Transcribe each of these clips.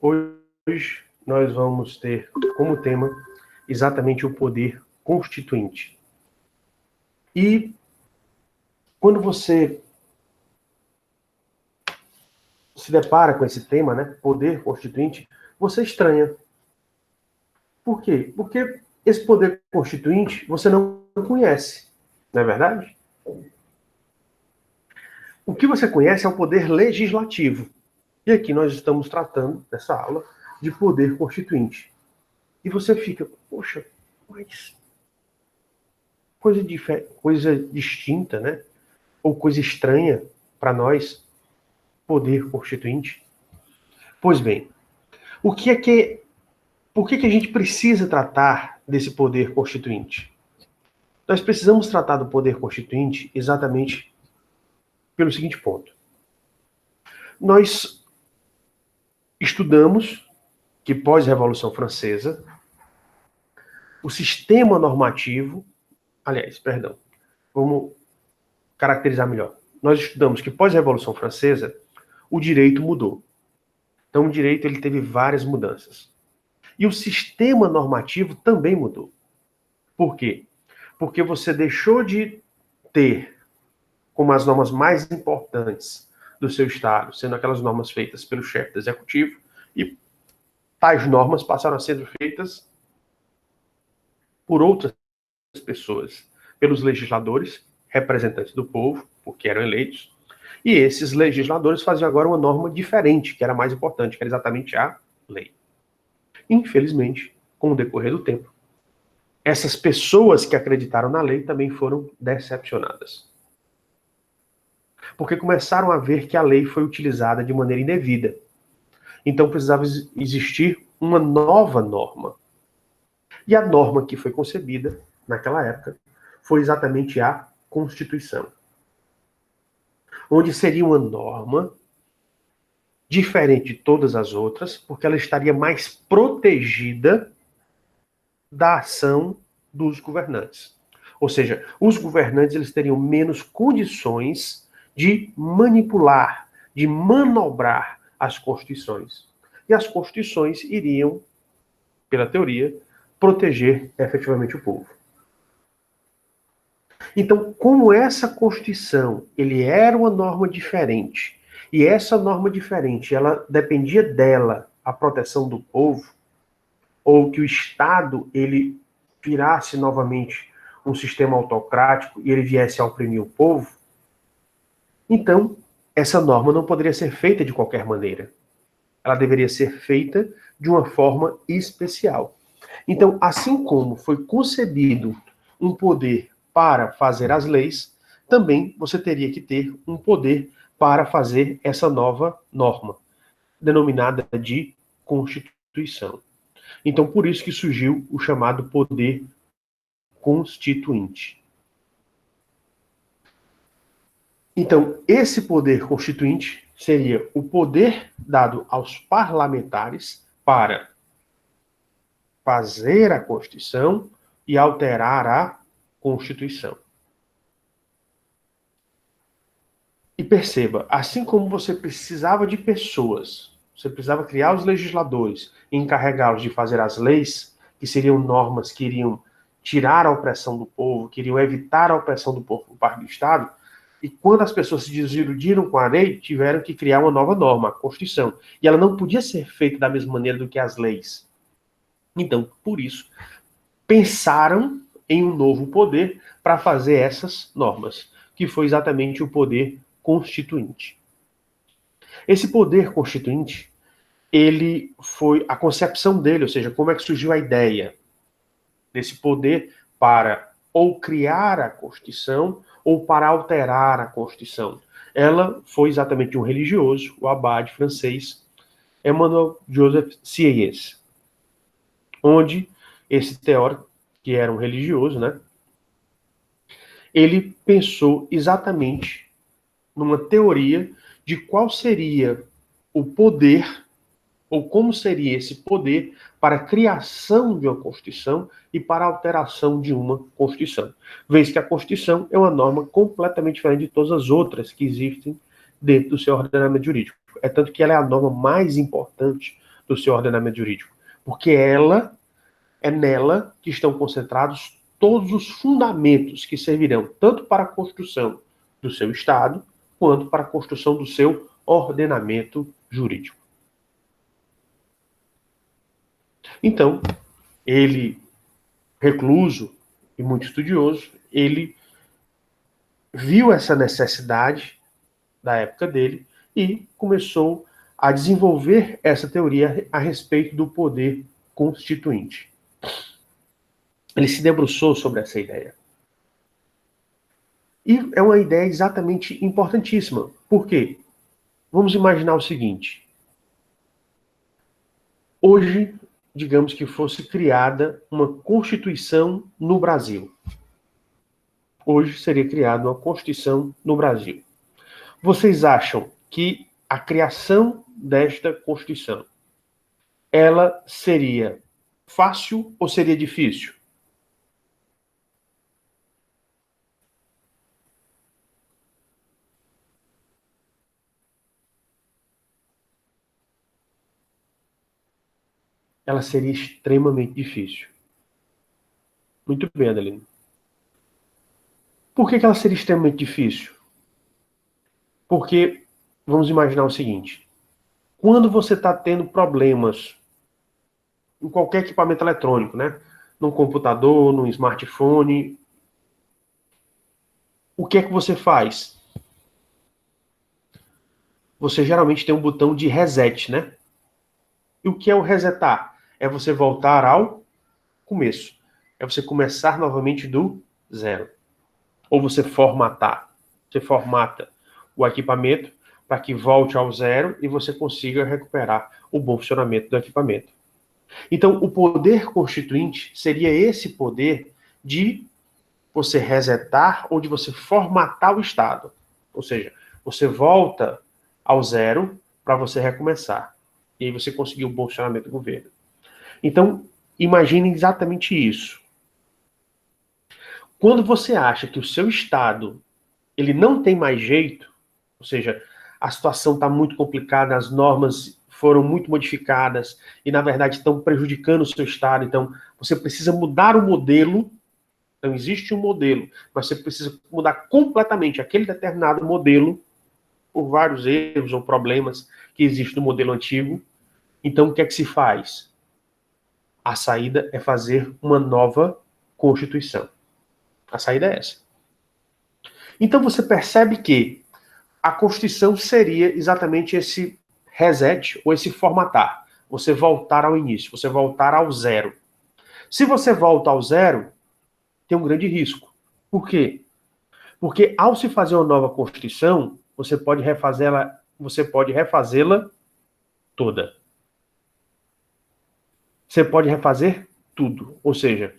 Hoje nós vamos ter como tema exatamente o poder constituinte. E quando você se depara com esse tema, né, poder constituinte, você estranha. Por quê? Porque esse poder constituinte você não conhece, não é verdade? O que você conhece é o poder legislativo. E aqui nós estamos tratando, nessa aula, de poder constituinte. E você fica, poxa, mas coisa distinta, né? Ou coisa estranha para nós, poder constituinte. Pois bem, por que a gente precisa tratar desse poder constituinte? Nós precisamos tratar do poder constituinte exatamente pelo seguinte ponto. Nós estudamos que pós-Revolução Francesa, o sistema normativo, vamos caracterizar melhor. Nós estudamos que pós-Revolução Francesa, o direito mudou. Então, o direito ele teve várias mudanças. E o sistema normativo também mudou. Por quê? Porque você deixou de ter como as normas mais importantes do seu Estado, sendo aquelas normas feitas pelo chefe do executivo, e tais normas passaram a ser feitas por outras pessoas, pelos legisladores, representantes do povo, porque eram eleitos, e esses legisladores faziam agora uma norma diferente, que era mais importante, que era exatamente a lei. Infelizmente, com o decorrer do tempo, essas pessoas que acreditaram na lei também foram decepcionadas. Porque começaram a ver que a lei foi utilizada de maneira indevida. Então precisava existir uma nova norma. E a norma que foi concebida, naquela época, foi exatamente a Constituição. Onde seria uma norma diferente de todas as outras, porque ela estaria mais protegida da ação dos governantes. Ou seja, os governantes eles teriam menos condições de manipular, de manobrar as constituições. E as constituições iriam, pela teoria, proteger efetivamente o povo. Então, como essa Constituição ele era uma norma diferente, e essa norma diferente, ela dependia dela, a proteção do povo, ou que o Estado ele virasse novamente um sistema autocrático e ele viesse a oprimir o povo, então essa norma não poderia ser feita de qualquer maneira. Ela deveria ser feita de uma forma especial. Então, assim como foi concebido um poder para fazer as leis, também você teria que ter um poder para fazer essa nova norma, denominada de Constituição. Então, por isso que surgiu o chamado poder constituinte. Então, esse poder constituinte seria o poder dado aos parlamentares para fazer a Constituição e alterar a Constituição. E perceba, assim como você precisava de pessoas, você precisava criar os legisladores e encarregá-los de fazer as leis, que seriam normas que iriam tirar a opressão do povo, que iriam evitar a opressão do povo por parte do Estado, e quando as pessoas se desiludiram com a lei, tiveram que criar uma nova norma, a Constituição. E ela não podia ser feita da mesma maneira do que as leis. Então, por isso, pensaram em um novo poder para fazer essas normas, que foi exatamente o poder constituinte. Esse poder constituinte, ele foi a concepção dele, ou seja, como é que surgiu a ideia desse poder para ou criar a Constituição ou para alterar a Constituição. Ela foi exatamente um religioso, o abade francês, Emmanuel Joseph Sieyès, onde esse teórico, que era um religioso, né, ele pensou exatamente numa teoria de qual seria o poder, ou como seria esse poder para a criação de uma Constituição e para a alteração de uma Constituição. Vez que a Constituição é uma norma completamente diferente de todas as outras que existem dentro do seu ordenamento jurídico. É tanto que ela é a norma mais importante do seu ordenamento jurídico, porque ela é nela que estão concentrados todos os fundamentos que servirão tanto para a construção do seu Estado, quanto para a construção do seu ordenamento jurídico. Então, ele, recluso e muito estudioso, ele viu essa necessidade da época dele e começou a desenvolver essa teoria a respeito do poder constituinte. Ele se debruçou sobre essa ideia. E é uma ideia exatamente importantíssima. Por quê? Vamos imaginar o seguinte. Hoje, digamos que fosse criada uma Constituição no Brasil. Hoje seria criada uma Constituição no Brasil. Vocês acham que a criação desta Constituição, ela seria fácil ou seria difícil? Ela seria extremamente difícil. Muito bem, Adelino. Por que ela seria extremamente difícil? Porque, vamos imaginar o seguinte, quando você está tendo problemas em qualquer equipamento eletrônico, né? Num computador, num smartphone, o que é que você faz? Você geralmente tem um botão de reset, né? E o que é o resetar? É você voltar ao começo. É você começar novamente do zero. Ou você formatar. Você formata o equipamento para que volte ao zero e você consiga recuperar o bom funcionamento do equipamento. Então, o poder constituinte seria esse poder de você resetar ou de você formatar o Estado. Ou seja, você volta ao zero para você recomeçar. E aí você conseguiu o bom funcionamento do governo. Então, imagine exatamente isso. Quando você acha que o seu Estado ele não tem mais jeito, ou seja, a situação está muito complicada, as normas foram muito modificadas e, na verdade, estão prejudicando o seu Estado, então você precisa mudar o modelo. Então, existe um modelo, mas você precisa mudar completamente aquele determinado modelo por vários erros ou problemas que existem no modelo antigo. Então, o que é que se faz? A saída é fazer uma nova Constituição. A saída é essa. Então, você percebe que a Constituição seria exatamente esse reset ou esse formatar. Você voltar ao início, você voltar ao zero. Se você volta ao zero, tem um grande risco. Por quê? Porque ao se fazer uma nova Constituição, você pode refazê-la toda. Você pode refazer tudo. Ou seja,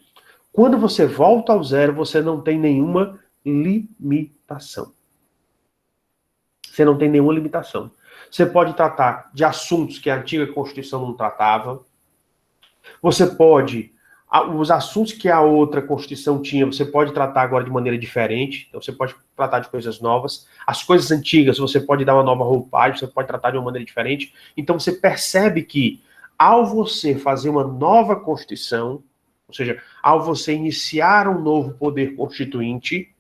quando você volta ao zero, você não tem nenhuma limitação. Você não tem nenhuma limitação. Você pode tratar de assuntos que a antiga Constituição não tratava. Você pode, os assuntos que a outra Constituição tinha, você pode tratar agora de maneira diferente. Então você pode tratar de coisas novas. As coisas antigas, você pode dar uma nova roupagem, você pode tratar de uma maneira diferente. Então você percebe que, ao você fazer uma nova Constituição, ou seja, ao você iniciar um novo poder constituinte,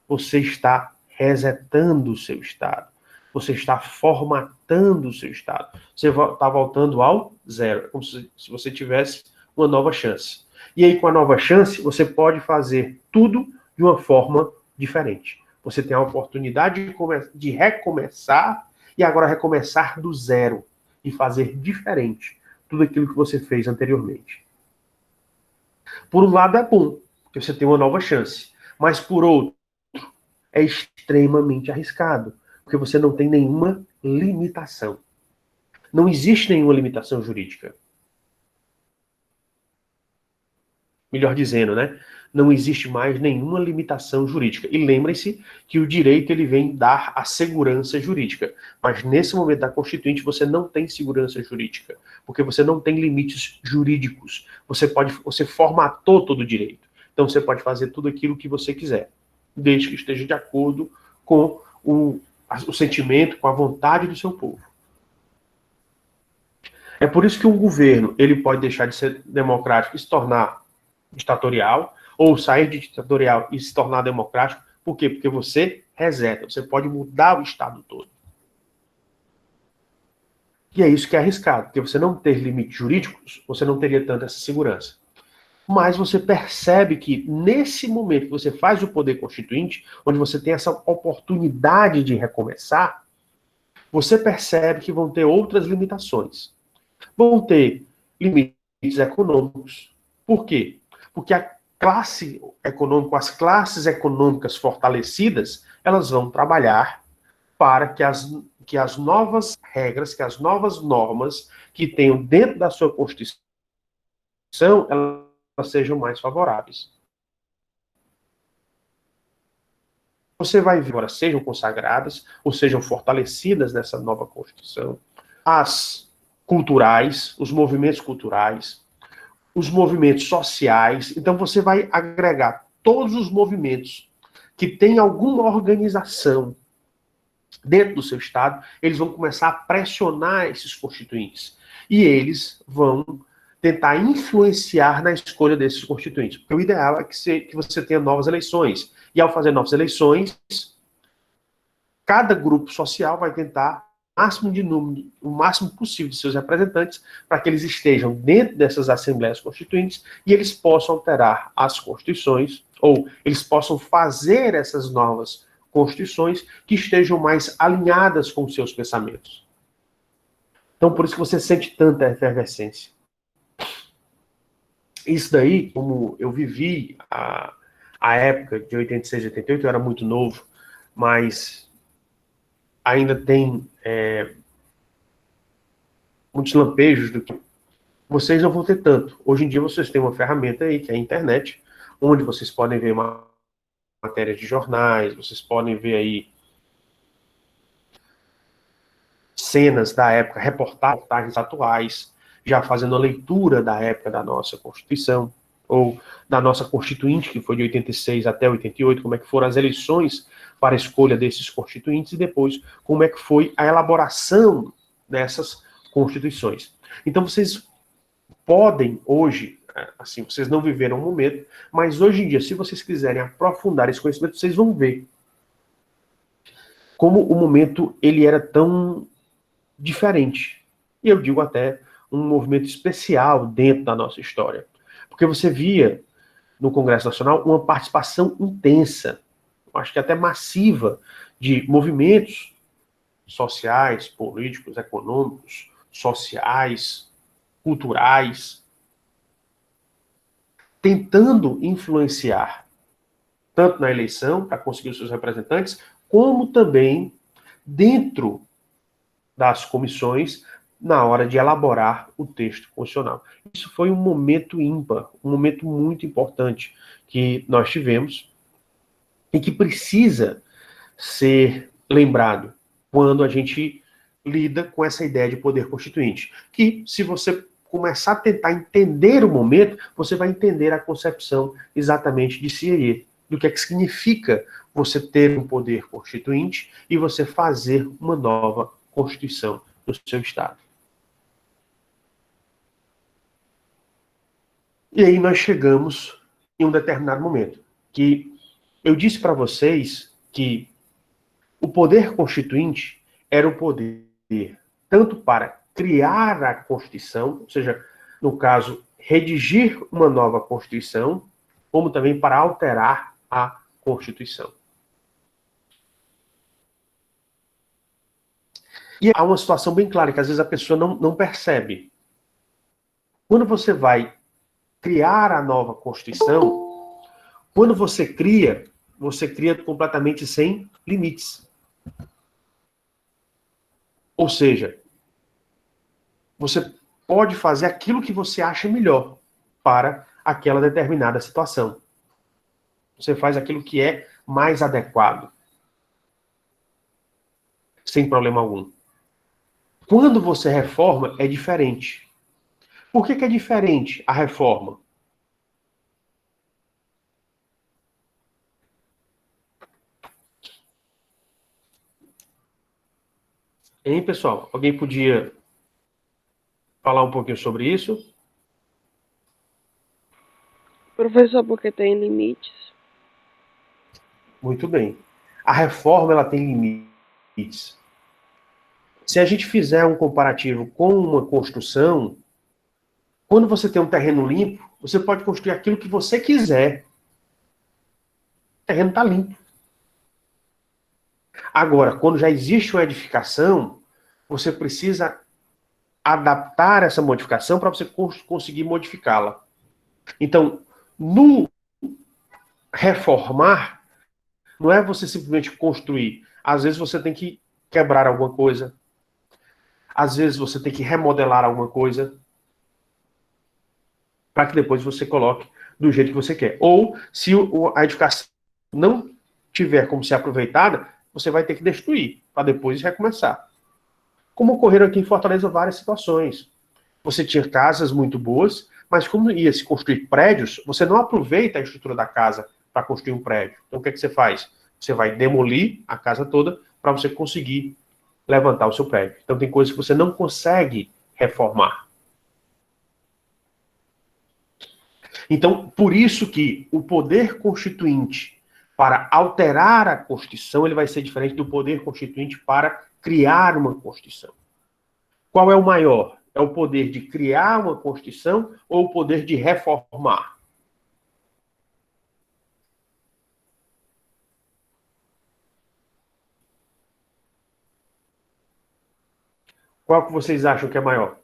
você está resetando o seu Estado. Você está formatando o seu Estado. Você está voltando ao zero. É como se você tivesse uma nova chance. E aí, com a nova chance, você pode fazer tudo de uma forma diferente. Você tem a oportunidade de recomeçar e agora recomeçar do zero e fazer diferente tudo aquilo que você fez anteriormente. Por um lado é bom, porque você tem uma nova chance. Mas por outro, é extremamente arriscado, porque você não tem nenhuma limitação. Não existe nenhuma limitação jurídica. Melhor dizendo, né? Não existe mais nenhuma limitação jurídica. E lembrem-se que o direito ele vem dar a segurança jurídica. Mas nesse momento da Constituinte você não tem segurança jurídica, porque você não tem limites jurídicos. Você formatou todo o direito. Então você pode fazer tudo aquilo que você quiser, desde que esteja de acordo com o sentimento, com a vontade do seu povo. É por isso que um governo ele pode deixar de ser democrático e se tornar ditatorial, ou sair de ditatorial e se tornar democrático. Por quê? Porque você reseta, você pode mudar o Estado todo. E é isso que é arriscado, porque você não ter limites jurídicos, você não teria tanta essa segurança. Mas você percebe que nesse momento que você faz o poder constituinte, onde você tem essa oportunidade de recomeçar, você percebe que vão ter outras limitações. Vão ter limites econômicos. Por quê? Porque a classe econômica, as classes econômicas fortalecidas, elas vão trabalhar para que as novas regras, que as novas normas que tenham dentro da sua Constituição, elas sejam mais favoráveis. Você vai ver agora, sejam consagradas ou sejam fortalecidas nessa nova Constituição, as culturais, os movimentos sociais. Então você vai agregar todos os movimentos que têm alguma organização dentro do seu Estado, eles vão começar a pressionar esses constituintes. E eles vão tentar influenciar na escolha desses constituintes. Porque o ideal é que você tenha novas eleições. E ao fazer novas eleições, cada grupo social vai tentar o máximo possível de seus representantes para que eles estejam dentro dessas assembleias constituintes e eles possam alterar as constituições, ou eles possam fazer essas novas constituições que estejam mais alinhadas com os seus pensamentos. Então, por isso que você sente tanta efervescência. Isso daí, como eu vivi a época de 86, 88, eu era muito novo, mas ainda tem muitos lampejos do que vocês não vão ter tanto. Hoje em dia vocês têm uma ferramenta aí, que é a internet, onde vocês podem ver matérias de jornais, vocês podem ver aí cenas da época, reportagens atuais, já fazendo a leitura da época da nossa Constituição, ou da nossa Constituinte, que foi de 86 até 88, como é que foram as eleições para a escolha desses constituintes, e depois como é que foi a elaboração dessas constituições. Então vocês podem hoje, assim, vocês não viveram um momento, mas hoje em dia, se vocês quiserem aprofundar esse conhecimento, vocês vão ver como o momento ele era tão diferente. E eu digo até um movimento especial dentro da nossa história. Porque você via no Congresso Nacional uma participação intensa, acho que até massiva, de movimentos sociais, políticos, econômicos, sociais, culturais, tentando influenciar tanto na eleição para conseguir os seus representantes, como também dentro das comissões na hora de elaborar o texto constitucional. Isso foi um momento ímpar, um momento muito importante que nós tivemos e que precisa ser lembrado quando a gente lida com essa ideia de poder constituinte. Que se você começar a tentar entender o momento, você vai entender a concepção exatamente de Sieyès, do que é que significa você ter um poder constituinte e você fazer uma nova Constituição do seu Estado. E aí nós chegamos em um determinado momento, que eu disse para vocês que o poder constituinte era o poder tanto para criar a Constituição, ou seja, no caso, redigir uma nova Constituição, como também para alterar a Constituição. E há uma situação bem clara que às vezes a pessoa não percebe. Quando você vai criar a nova Constituição, quando você cria completamente sem limites. Ou seja, você pode fazer aquilo que você acha melhor para aquela determinada situação. Você faz aquilo que é mais adequado, sem problema algum. Quando você reforma, é diferente. Por que é diferente a reforma? Hein, pessoal? Alguém podia falar um pouquinho sobre isso? Professor, porque tem limites. Muito bem. A reforma ela tem limites. Se a gente fizer um comparativo com uma construção, quando você tem um terreno limpo, você pode construir aquilo que você quiser. O terreno está limpo. Agora, quando já existe uma edificação, você precisa adaptar essa modificação para você conseguir modificá-la. Então, no reformar, não é você simplesmente construir. Às vezes você tem que quebrar alguma coisa. Às vezes você tem que remodelar alguma coisa para que depois você coloque do jeito que você quer. Ou, se a edificação não tiver como ser aproveitada, você vai ter que destruir para depois recomeçar. Como ocorreram aqui em Fortaleza várias situações. Você tinha casas muito boas, mas como ia se construir prédios, você não aproveita a estrutura da casa para construir um prédio. Então o que é que você faz? Você vai demolir a casa toda para você conseguir levantar o seu prédio. Então tem coisas que você não consegue reformar. Então, por isso que o poder constituinte para alterar a Constituição, ele vai ser diferente do poder constituinte para criar uma Constituição. Qual é o maior? É o poder de criar uma Constituição ou o poder de reformar? Qual que vocês acham que é maior?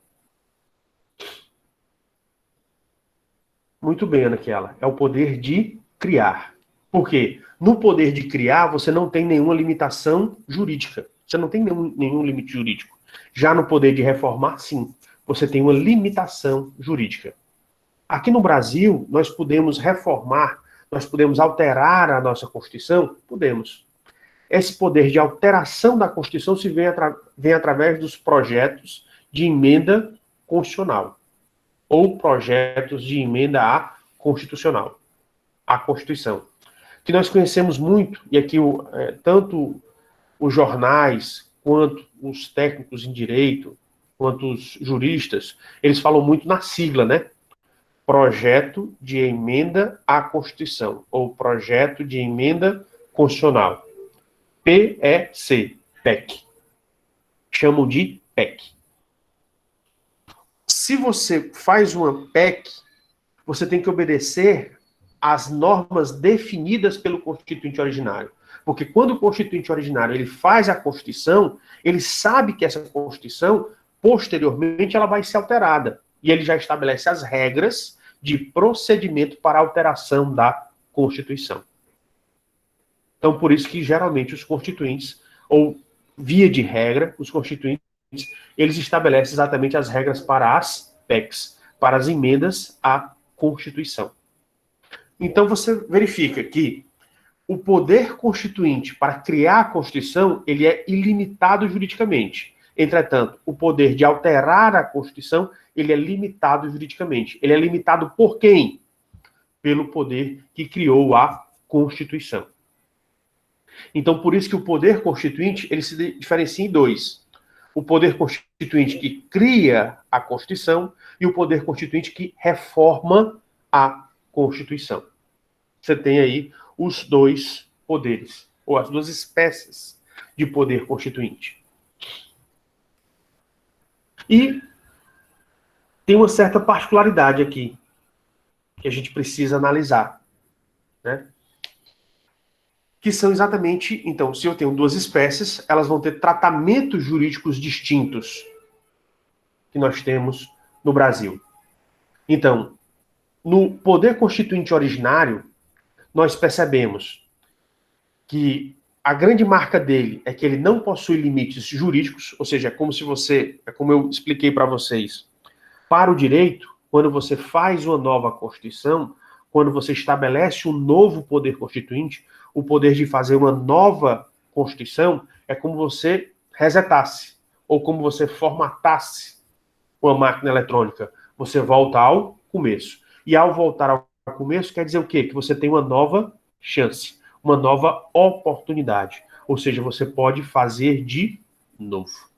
Muito bem, Anaquela. É o poder de criar. Por quê? No poder de criar, você não tem nenhuma limitação jurídica. Você não tem nenhum limite jurídico. Já no poder de reformar, sim. Você tem uma limitação jurídica. Aqui no Brasil, nós podemos reformar, nós podemos alterar a nossa Constituição? Podemos. Esse poder de alteração da Constituição se vem através dos projetos de emenda constitucional ou projetos de emenda à constitucional, à Constituição, que nós conhecemos muito, e aqui tanto os jornais, quanto os técnicos em direito, quanto os juristas, eles falam muito na sigla, né? Projeto de emenda à Constituição, ou projeto de emenda constitucional. PEC, PEC. Chamam de PEC. Se você faz uma PEC, você tem que obedecer às normas definidas pelo Constituinte originário. Porque quando o Constituinte originário ele faz a Constituição, ele sabe que essa Constituição, posteriormente, ela vai ser alterada. E ele já estabelece as regras de procedimento para alteração da Constituição. Então, por isso que, geralmente, os constituintes, ou via de regra, os constituintes, eles estabelecem exatamente as regras para as PECs, para as emendas à Constituição. Então, você verifica que o poder constituinte para criar a Constituição, ele é ilimitado juridicamente. Entretanto, o poder de alterar a Constituição, ele é limitado juridicamente. Ele é limitado por quem? Pelo poder que criou a Constituição. Então, por isso que o poder constituinte, ele se diferencia em dois. O poder constituinte que cria a Constituição e o poder constituinte que reforma a Constituição. Você tem aí os dois poderes, ou as duas espécies de poder constituinte. E tem uma certa particularidade aqui, que a gente precisa analisar, né? Que são exatamente, então, se eu tenho duas espécies, elas vão ter tratamentos jurídicos distintos que nós temos no Brasil. Então, no poder constituinte originário, nós percebemos que a grande marca dele é que ele não possui limites jurídicos, ou seja, é como eu expliquei para vocês, para o direito, quando você faz uma nova Constituição, quando você estabelece um novo poder constituinte, o poder de fazer uma nova Constituição é como você resetasse, ou como você formatasse uma máquina eletrônica. Você volta ao começo. E ao voltar ao começo, quer dizer o quê? Que você tem uma nova chance, uma nova oportunidade. Ou seja, você pode fazer de novo.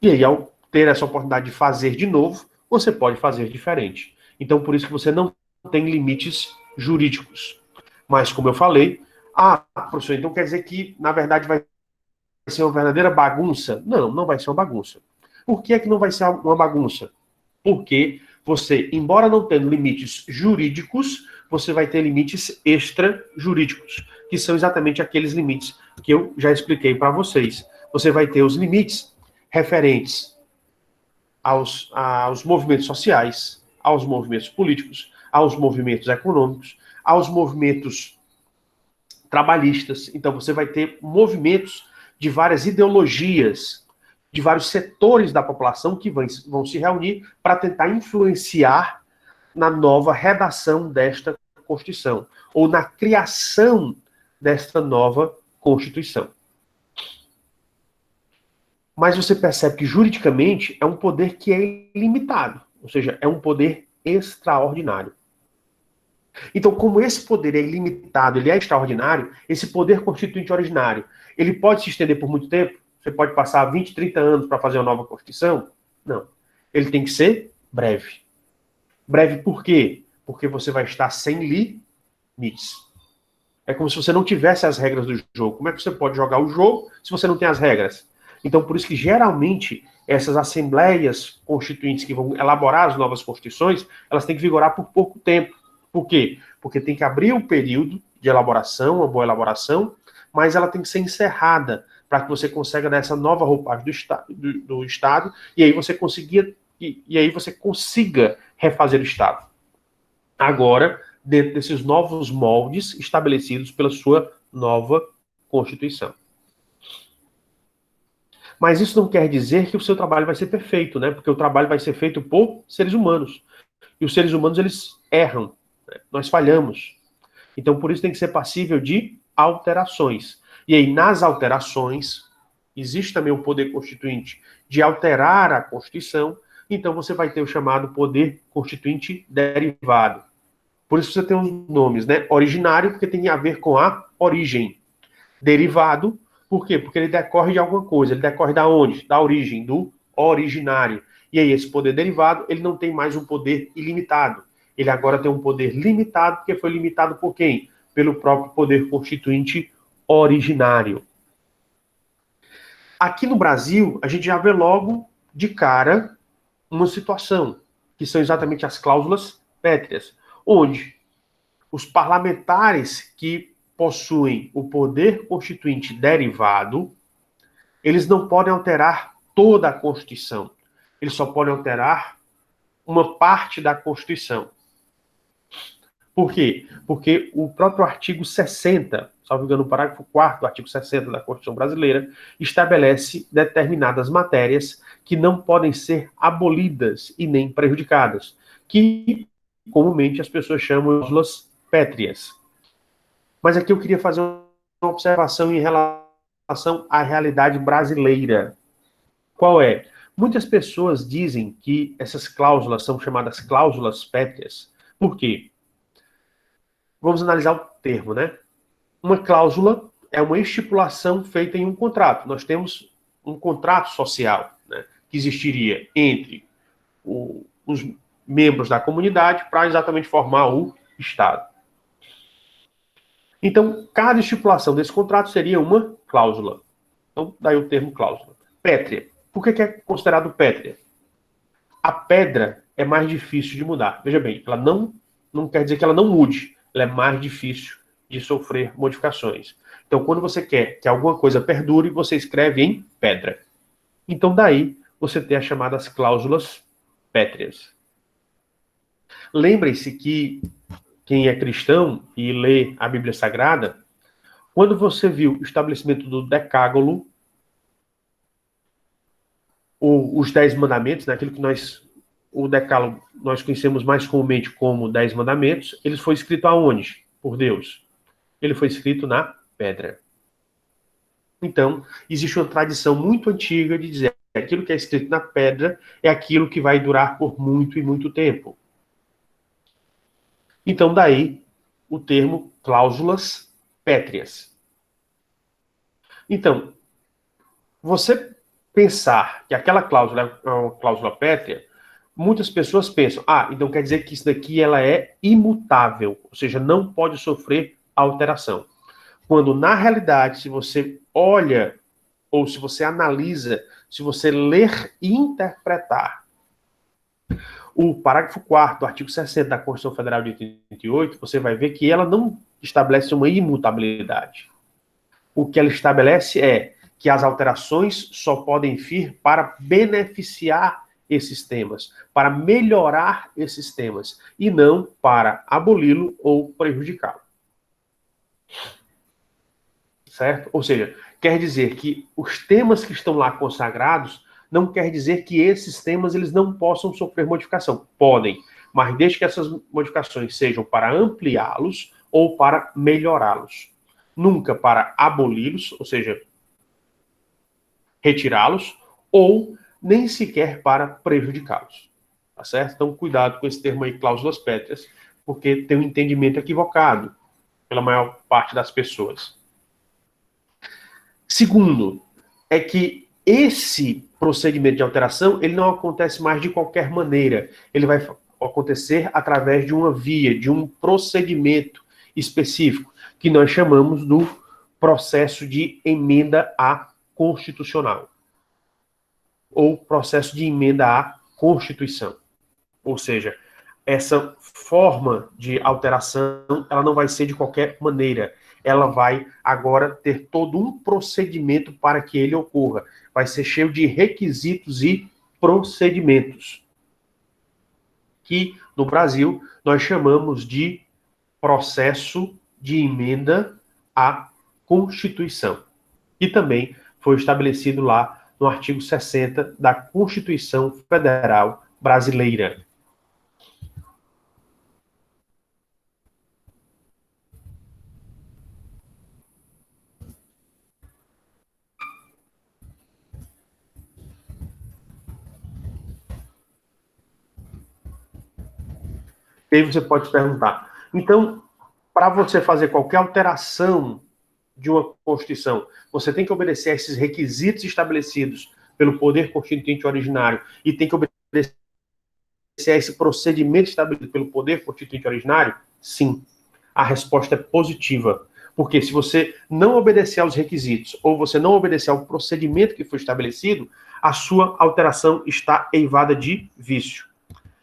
E aí, ao ter essa oportunidade de fazer de novo, você pode fazer diferente. Então, por isso que você não tem limites jurídicos. Mas, como eu falei, professor, então quer dizer que, na verdade, vai ser uma verdadeira bagunça? Não, não vai ser uma bagunça. Por que é que não vai ser uma bagunça? Porque você, embora não tendo limites jurídicos, você vai ter limites extrajurídicos, que são exatamente aqueles limites que eu já expliquei para vocês. Você vai ter os limites referentes aos movimentos sociais, aos movimentos políticos, aos movimentos econômicos, aos movimentos trabalhistas. Então, você vai ter movimentos de várias ideologias, de vários setores da população que vão se reunir para tentar influenciar na nova redação desta Constituição, ou na criação desta nova Constituição. Mas você percebe que juridicamente é um poder que é ilimitado, ou seja, é um poder extraordinário. Então, como esse poder é ilimitado, ele é extraordinário, esse poder constituinte originário, ele pode se estender por muito tempo? Você pode passar 20, 30 anos para fazer uma nova Constituição? Não. Ele tem que ser breve. Breve por quê? Porque você vai estar sem limites. É como se você não tivesse as regras do jogo. Como é que você pode jogar o jogo se você não tem as regras? Então, por isso que, geralmente, essas assembleias constituintes que vão elaborar as novas constituições, elas têm que vigorar por pouco tempo. Por quê? Porque tem que abrir o período de elaboração, uma boa elaboração, mas ela tem que ser encerrada para que você consiga dar essa nova roupagem do Estado e aí você consiga refazer o Estado. Agora, dentro desses novos moldes estabelecidos pela sua nova Constituição. Mas isso não quer dizer que o seu trabalho vai ser perfeito, né? Porque o trabalho vai ser feito por seres humanos. E os seres humanos, eles erram. Né? Nós falhamos. Então, por isso tem que ser passível de alterações. E aí, nas alterações, existe também o poder constituinte de alterar a Constituição. Então, você vai ter o chamado poder constituinte derivado. Por isso você tem os nomes, né? Originário, porque tem a ver com a origem. Derivado, por quê? Porque ele decorre de alguma coisa. Ele decorre da onde? Da origem, do originário. E aí, esse poder derivado, ele não tem mais um poder ilimitado. Ele agora tem um poder limitado, porque foi limitado por quem? Pelo próprio poder constituinte originário. Aqui no Brasil, a gente já vê logo de cara uma situação, que são exatamente as cláusulas pétreas, onde os parlamentares que possuem o poder constituinte derivado, eles não podem alterar toda a Constituição. Eles só podem alterar uma parte da Constituição. Por quê? Porque o próprio artigo 60, salvo engano, o parágrafo 4º do artigo 60 da Constituição Brasileira, estabelece determinadas matérias que não podem ser abolidas e nem prejudicadas, que comumente as pessoas chamam de cláusulas pétreas. Mas aqui eu queria fazer uma observação em relação à realidade brasileira. Qual é? Muitas pessoas dizem que essas cláusulas são chamadas cláusulas pétreas. Por quê? Vamos analisar o termo, né? Uma cláusula é uma estipulação feita em um contrato. Nós temos um contrato social, né, que existiria entre os membros da comunidade para exatamente formar o Estado. Então, cada estipulação desse contrato seria uma cláusula. Então, daí o termo cláusula. Pétrea. Por que é considerado pétrea? A pedra é mais difícil de mudar. Veja bem, ela não quer dizer que ela não mude. Ela é mais difícil de sofrer modificações. Então, quando você quer que alguma coisa perdure, você escreve em pedra. Então, daí, você tem as chamadas cláusulas pétreas. Lembrem-se que quem é cristão e lê a Bíblia Sagrada, quando você viu o estabelecimento do Decálogo, ou os 10 mandamentos, né, aquilo que o Decálogo nós conhecemos mais comumente como 10 mandamentos, ele foi escrito aonde? Por Deus. Ele foi escrito na pedra. Então, existe uma tradição muito antiga de dizer que aquilo que é escrito na pedra é aquilo que vai durar por muito e muito tempo. Então, daí o termo cláusulas pétreas. Então, você pensar que aquela cláusula é uma cláusula pétrea, muitas pessoas pensam, então quer dizer que isso daqui ela é imutável, ou seja, não pode sofrer alteração. Quando, na realidade, se você olha, ou se você analisa, se você ler e interpretar o parágrafo 4º do artigo 60 da Constituição Federal de 88, você vai ver que ela não estabelece uma imutabilidade. O que ela estabelece é que as alterações só podem vir para beneficiar esses temas, para melhorar esses temas, e não para aboli-lo ou prejudicá-lo. Certo? Ou seja, quer dizer que os temas que estão lá consagrados não quer dizer que esses temas eles não possam sofrer modificação. Podem, mas desde que essas modificações sejam para ampliá-los ou para melhorá-los. Nunca para aboli-los, ou seja, retirá-los, ou nem sequer para prejudicá-los. Tá certo? Então, cuidado com esse termo aí, cláusulas pétreas, porque tem um entendimento equivocado pela maior parte das pessoas. Segundo, é que esse procedimento de alteração, ele não acontece mais de qualquer maneira. Ele vai acontecer através de uma via, de um procedimento específico, que nós chamamos do processo de emenda à Constitucional, ou processo de emenda à Constituição. Ou seja, essa forma de alteração, ela não vai ser de qualquer maneira. Ela vai agora ter todo um procedimento para que ele ocorra. Vai ser cheio de requisitos e procedimentos, que no Brasil nós chamamos de processo de emenda à Constituição. E também foi estabelecido lá no artigo 60 da Constituição Federal Brasileira. E aí você pode perguntar, então, para você fazer qualquer alteração de uma Constituição, você tem que obedecer a esses requisitos estabelecidos pelo Poder Constituinte originário e tem que obedecer a esse procedimento estabelecido pelo Poder Constituinte originário? Sim. A resposta é positiva. Porque se você não obedecer aos requisitos ou você não obedecer ao procedimento que foi estabelecido, a sua alteração está eivada de vício.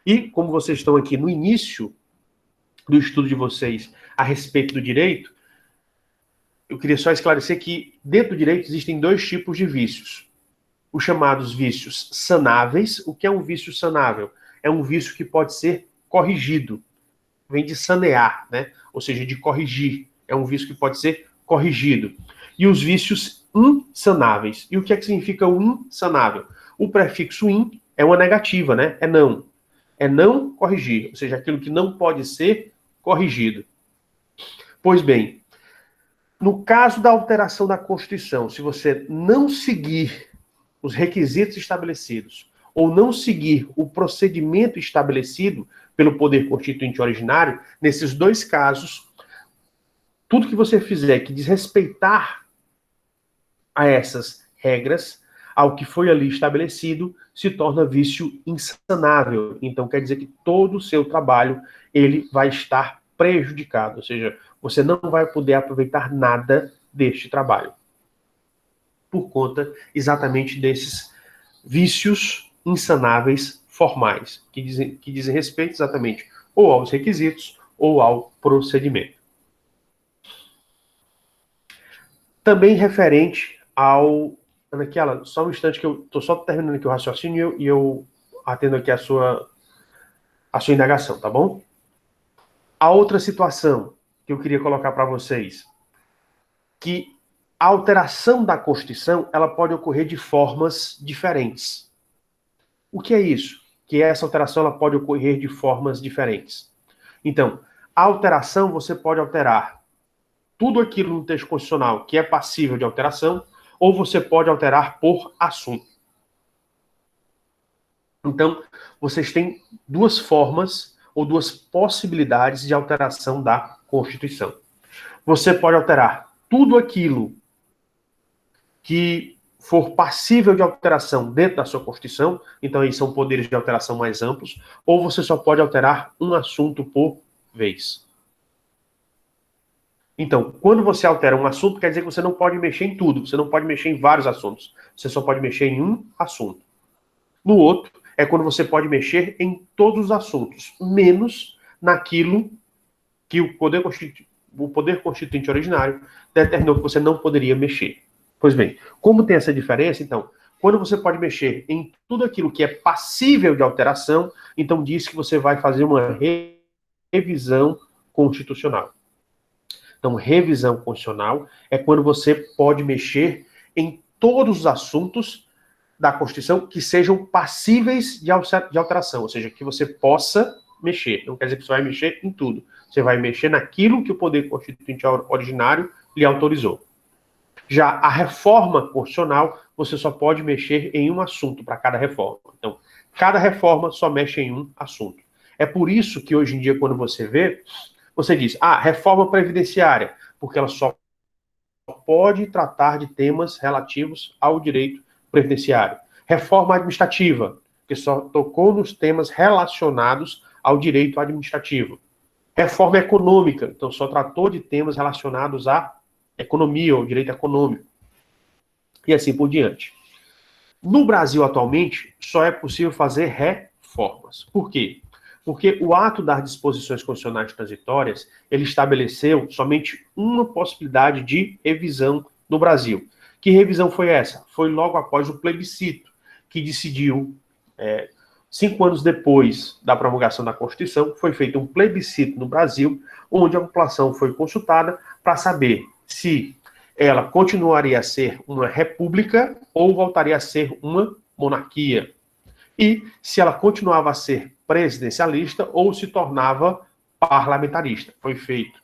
E, como vocês estão aqui no início do estudo de vocês a respeito do direito, eu queria só esclarecer que dentro do direito existem dois tipos de vícios. Os chamados vícios sanáveis. O que é um vício sanável? É um vício que pode ser corrigido. Vem de sanear, né? Ou seja, de corrigir. É um vício que pode ser corrigido. E os vícios insanáveis. E o que é que significa o insanável? O prefixo in é uma negativa, né? É não. É não corrigir, ou seja, aquilo que não pode ser corrigido. Pois bem, no caso da alteração da Constituição, se você não seguir os requisitos estabelecidos ou não seguir o procedimento estabelecido pelo Poder Constituinte originário, nesses dois casos, tudo que você fizer que desrespeitar a essas regras, ao que foi ali estabelecido, se torna vício insanável. Então, quer dizer que todo o seu trabalho ele vai estar prejudicado, ou seja, você não vai poder aproveitar nada deste trabalho. Por conta exatamente desses vícios insanáveis formais, que dizem respeito exatamente ou aos requisitos ou ao procedimento. Também referente ao... Anaquiela, só um instante que eu estou só terminando aqui o raciocínio e eu atendo aqui a sua indagação, tá bom? A outra situação que eu queria colocar para vocês, que a alteração da Constituição, ela pode ocorrer de formas diferentes. O que é isso? Que essa alteração ela pode ocorrer de formas diferentes. Então, a alteração, você pode alterar tudo aquilo no texto constitucional que é passível de alteração, ou você pode alterar por assunto. Então, vocês têm duas formas ou duas possibilidades de alteração da Constituição. Você pode alterar tudo aquilo que for passível de alteração dentro da sua Constituição, então aí são poderes de alteração mais amplos, ou você só pode alterar um assunto por vez. Então, quando você altera um assunto, quer dizer que você não pode mexer em tudo, você não pode mexer em vários assuntos, você só pode mexer em um assunto. No outro, é quando você pode mexer em todos os assuntos, menos naquilo que o Poder Constituinte originário determinou que você não poderia mexer. Pois bem, como tem essa diferença, então, quando você pode mexer em tudo aquilo que é passível de alteração, então diz que você vai fazer uma revisão constitucional. Então, revisão constitucional é quando você pode mexer em todos os assuntos da Constituição que sejam passíveis de alteração, ou seja, que você possa mexer. Não quer dizer que você vai mexer em tudo. Você vai mexer naquilo que o Poder Constituinte originário lhe autorizou. Já a reforma constitucional, você só pode mexer em um assunto para cada reforma. Então, cada reforma só mexe em um assunto. É por isso que hoje em dia, quando você vê, você diz, reforma previdenciária, porque ela só pode tratar de temas relativos ao direito previdenciário. Reforma administrativa, que só tocou nos temas relacionados ao direito administrativo. Reforma econômica, então só tratou de temas relacionados à economia, ou direito econômico. E assim por diante. No Brasil, atualmente, só é possível fazer reformas. Por quê? Porque o ato das disposições constitucionais transitórias, ele estabeleceu somente uma possibilidade de revisão no Brasil. Que revisão foi essa? Foi logo após o plebiscito, que decidiu, 5 anos depois da promulgação da Constituição, foi feito um plebiscito no Brasil, onde a população foi consultada para saber se ela continuaria a ser uma república ou voltaria a ser uma monarquia. E se ela continuava a ser presidencialista ou se tornava parlamentarista. Foi feito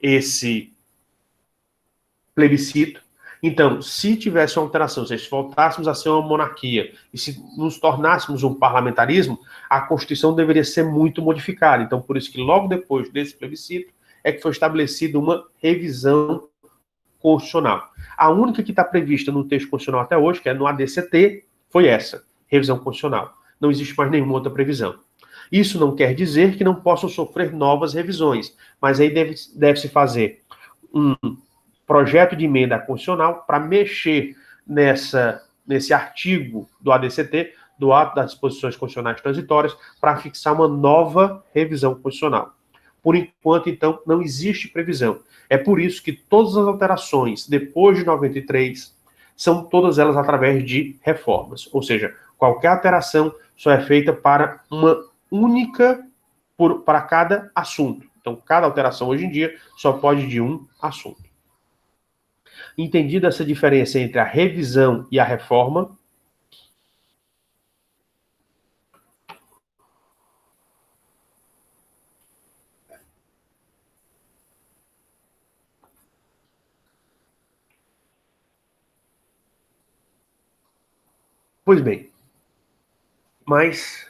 esse plebiscito. Então, se tivesse uma alteração, se voltássemos a ser uma monarquia e se nos tornássemos um parlamentarismo, a Constituição deveria ser muito modificada. Então, por isso que logo depois desse plebiscito é que foi estabelecida uma revisão constitucional. A única que está prevista no texto constitucional até hoje, que é no ADCT, foi essa, revisão constitucional. Não existe mais nenhuma outra previsão. Isso não quer dizer que não possam sofrer novas revisões, mas aí deve-se fazer um projeto de emenda constitucional para mexer nesse artigo do ADCT, do Ato das Disposições Constitucionais Transitórias, para fixar uma nova revisão constitucional. Por enquanto, então, não existe previsão. É por isso que todas as alterações depois de 93 são todas elas através de reformas. Ou seja, qualquer alteração só é feita para uma única, para cada assunto. Então, cada alteração hoje em dia só pode de um assunto. Entendida essa diferença entre a revisão e a reforma, pois bem, mas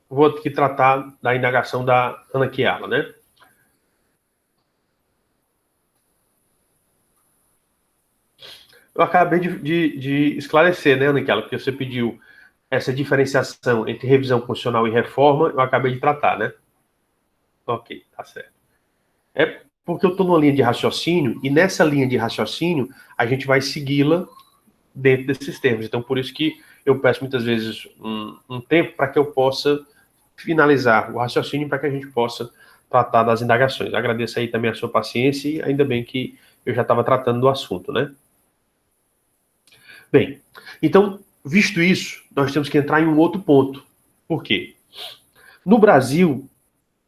vou aqui tratar da indagação da Ana Chiara, né? Eu acabei de esclarecer, né, Ana Chiara, porque você pediu essa diferenciação entre revisão constitucional e reforma, eu acabei de tratar, né? Ok, tá certo. É porque eu estou numa linha de raciocínio, e nessa linha de raciocínio, a gente vai segui-la dentro desses termos. Então, por isso que eu peço muitas vezes um tempo para que eu possa finalizar o raciocínio, para que a gente possa tratar das indagações. Agradeço aí também a sua paciência, e ainda bem que eu já estava tratando do assunto, né? Bem, então, visto isso, nós temos que entrar em um outro ponto. Por quê? No Brasil,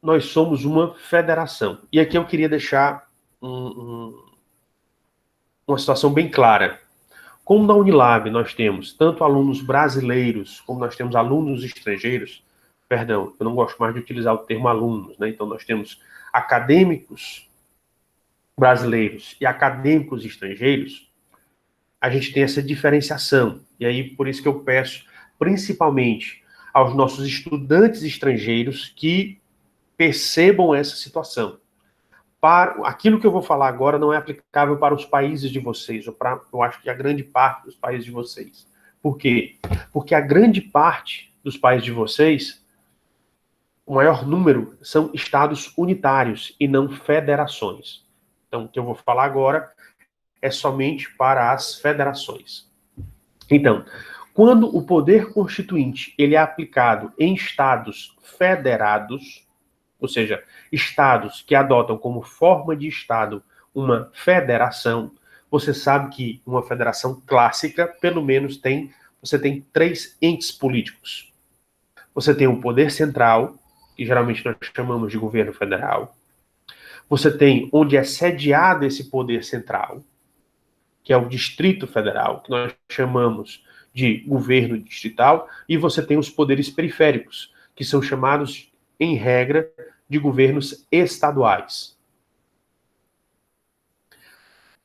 nós somos uma federação. E aqui eu queria deixar uma situação bem clara. Como na Unilab nós temos tanto alunos brasileiros, como nós temos alunos estrangeiros, perdão, eu não gosto mais de utilizar o termo alunos, né? Então nós temos acadêmicos brasileiros e acadêmicos estrangeiros, a gente tem essa diferenciação. E aí, por isso que eu peço, principalmente aos nossos estudantes estrangeiros, que percebam essa situação. aquilo que eu vou falar agora não é aplicável para os países de vocês, ou para, eu acho que a grande parte dos países de vocês. Por quê? Porque a grande parte dos países de vocês, o maior número são estados unitários e não federações. Então, o que eu vou falar agora é somente para as federações. Então, quando o poder constituinte ele é aplicado em estados federados, ou seja, estados que adotam como forma de estado uma federação, você sabe que uma federação clássica, pelo menos você tem 3 entes políticos. Você tem o poder central, que geralmente nós chamamos de governo federal. Você tem onde é sediado esse poder central, que é o Distrito Federal, que nós chamamos de governo distrital, e você tem os poderes periféricos, que são chamados, em regra, de governos estaduais.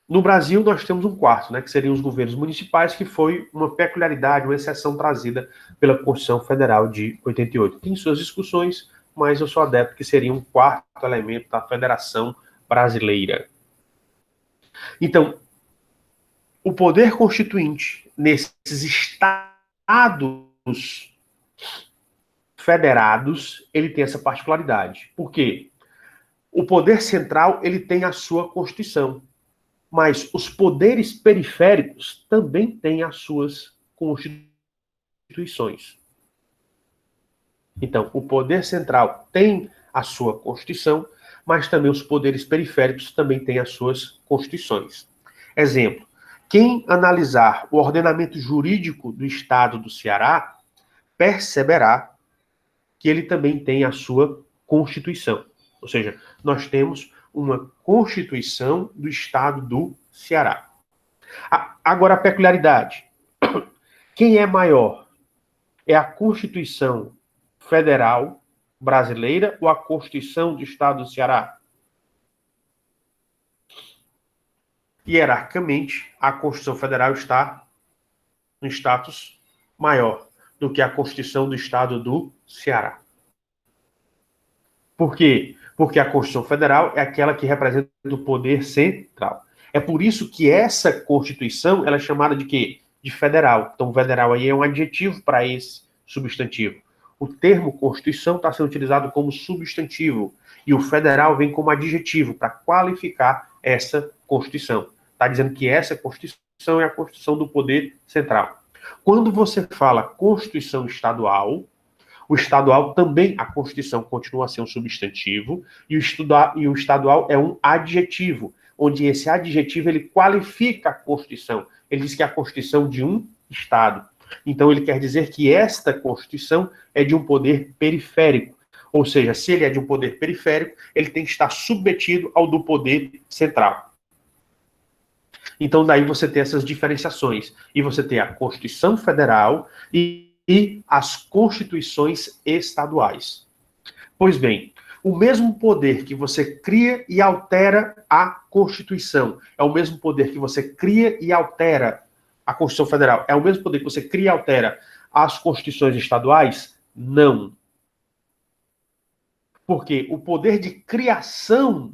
No Brasil, nós temos um quarto, né, que seriam os governos municipais, que foi uma peculiaridade, uma exceção trazida pela Constituição Federal de 88. Tem suas discussões, mas eu sou adepto que seria um quarto elemento da Federação Brasileira. Então, o poder constituinte nesses estados federados, ele tem essa particularidade. Por quê? O poder central, ele tem a sua Constituição, mas os poderes periféricos também têm as suas constituições. Então, o poder central tem a sua Constituição, mas também os poderes periféricos também têm as suas constituições. Exemplo, quem analisar o ordenamento jurídico do Estado do Ceará perceberá que ele também tem a sua Constituição. Ou seja, nós temos uma Constituição do Estado do Ceará. Agora, a peculiaridade. Quem é maior? É a Constituição Federal Brasileira ou a Constituição do Estado do Ceará? Hierarquicamente, a Constituição Federal está no status maior do que a Constituição do Estado do Ceará. Por quê? Porque a Constituição Federal é aquela que representa o poder central. É por isso que essa Constituição ela é chamada de quê? De federal. Então, federal aí é um adjetivo para esse substantivo. O termo Constituição está sendo utilizado como substantivo e o federal vem como adjetivo para qualificar essa Constituição. Está dizendo que essa Constituição é a Constituição do poder central. Quando você fala Constituição estadual, o estadual também, a Constituição continua a ser um substantivo, e o estadual é um adjetivo, onde esse adjetivo ele qualifica a Constituição. Ele diz que é a Constituição de um Estado. Então, ele quer dizer que esta Constituição é de um poder periférico. Ou seja, se ele é de um poder periférico, ele tem que estar submetido ao do poder central. Então, daí você tem essas diferenciações. E você tem a Constituição Federal e as constituições estaduais. Pois bem, o mesmo poder que você cria e altera a Constituição é o mesmo poder que você cria e altera a Constituição Federal. É o mesmo poder que você cria e altera as constituições estaduais? Não. Porque o poder de criação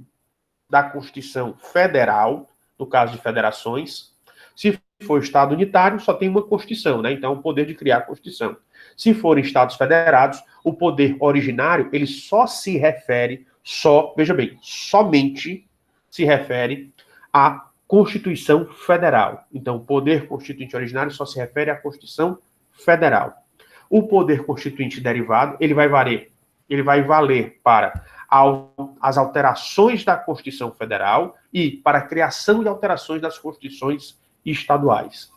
da Constituição Federal, no caso de federações, se for Estado unitário, só tem uma Constituição, né? Então, o poder de criar a Constituição. Se forem Estados federados, o poder originário, ele só se refere, veja bem, somente se refere à Constituição Federal. Então, o poder constituinte originário só se refere à Constituição Federal. O poder constituinte derivado, ele vai valer para as alterações da Constituição Federal e para a criação e alterações das Constituições estaduais.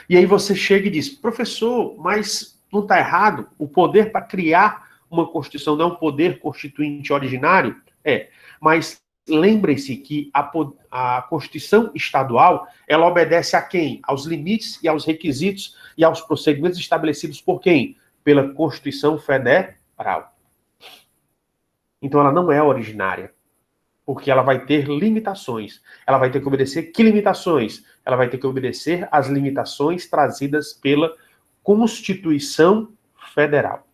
E aí você chega e diz, professor, mas não está errado? O poder para criar uma Constituição não é um poder constituinte originário? É, mas lembre-se que a Constituição estadual, ela obedece a quem? Aos limites e aos requisitos e aos procedimentos estabelecidos por quem? Pela Constituição Federal. Então ela não é originária, porque ela vai ter limitações. Ela vai ter que obedecer que limitações? Ela vai ter que obedecer às limitações trazidas pela Constituição Federal.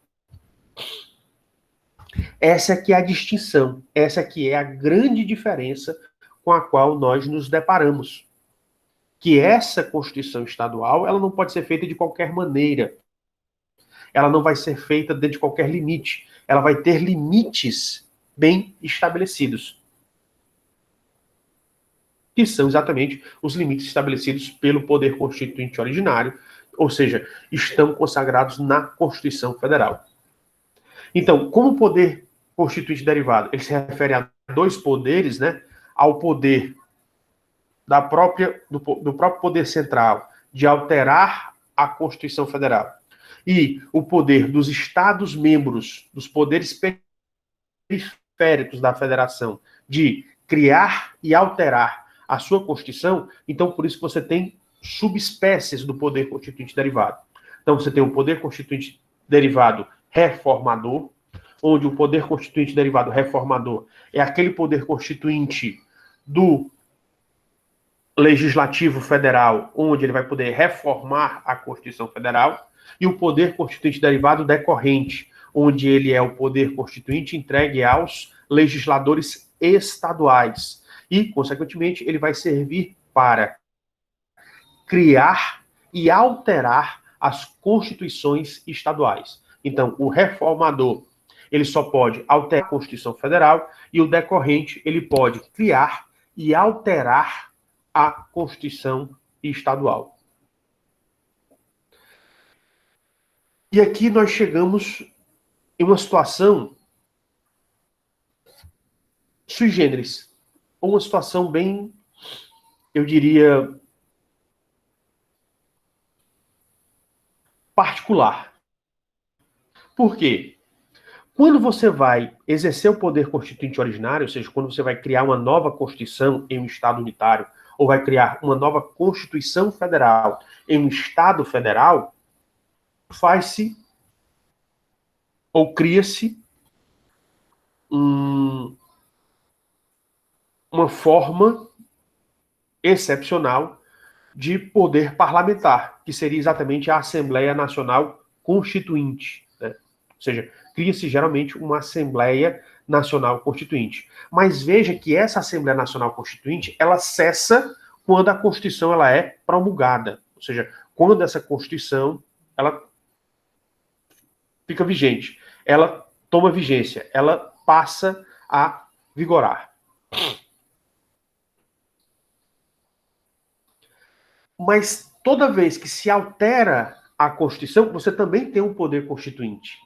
Essa aqui é a distinção, essa aqui é a grande diferença com a qual nós nos deparamos. Que essa Constituição estadual, ela não pode ser feita de qualquer maneira. Ela não vai ser feita dentro de qualquer limite. Ela vai ter limites bem estabelecidos. Que são exatamente os limites estabelecidos pelo poder constituinte originário, ou seja, estão consagrados na Constituição Federal. Então, como o poder constituinte derivado, ele se refere a dois poderes, né? Ao poder do próprio poder central de alterar a Constituição Federal e o poder dos Estados-membros, dos poderes periféricos da Federação, de criar e alterar a sua Constituição. Então, por isso que você tem subespécies do poder constituinte derivado. Então, você tem o poder constituinte derivado reformador, onde o poder constituinte derivado reformador é aquele poder constituinte do Legislativo Federal, onde ele vai poder reformar a Constituição Federal, e o poder constituinte derivado decorrente, onde ele é o poder constituinte entregue aos legisladores estaduais. E, consequentemente, ele vai servir para criar e alterar as constituições estaduais. Então, o reformador, ele só pode alterar a Constituição Federal, e o decorrente, ele pode criar e alterar a Constituição estadual. E aqui nós chegamos em uma situação sui generis, ou uma situação bem, eu diria, particular. Por quê? Quando você vai exercer o poder constituinte originário, ou seja, quando você vai criar uma nova Constituição em um Estado unitário, ou vai criar uma nova Constituição Federal em um Estado federal, faz-se ou cria-se uma forma excepcional de poder parlamentar, que seria exatamente a Assembleia Nacional Constituinte, né? Ou seja, cria-se geralmente uma Assembleia Nacional Constituinte. Mas veja que essa Assembleia Nacional Constituinte, ela cessa quando a Constituição ela é promulgada. Ou seja, quando essa Constituição ela fica vigente, ela toma vigência, ela passa a vigorar. Mas toda vez que se altera a Constituição, você também tem um poder constituinte.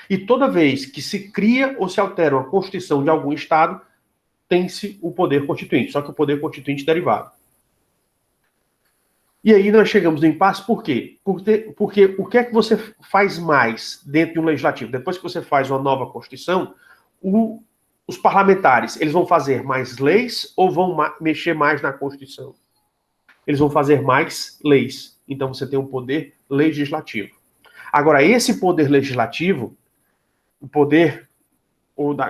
E toda vez que se cria ou se altera uma Constituição de algum Estado, tem-se o poder constituinte, só que o poder constituinte derivado. E aí nós chegamos no impasse, por quê? Porque o que é que você faz mais dentro de um legislativo? Depois que você faz uma nova Constituição, os parlamentares, eles vão fazer mais leis ou vão mexer mais na Constituição? Eles vão fazer mais leis. Então você tem um poder legislativo. Agora, esse poder legislativo, o poder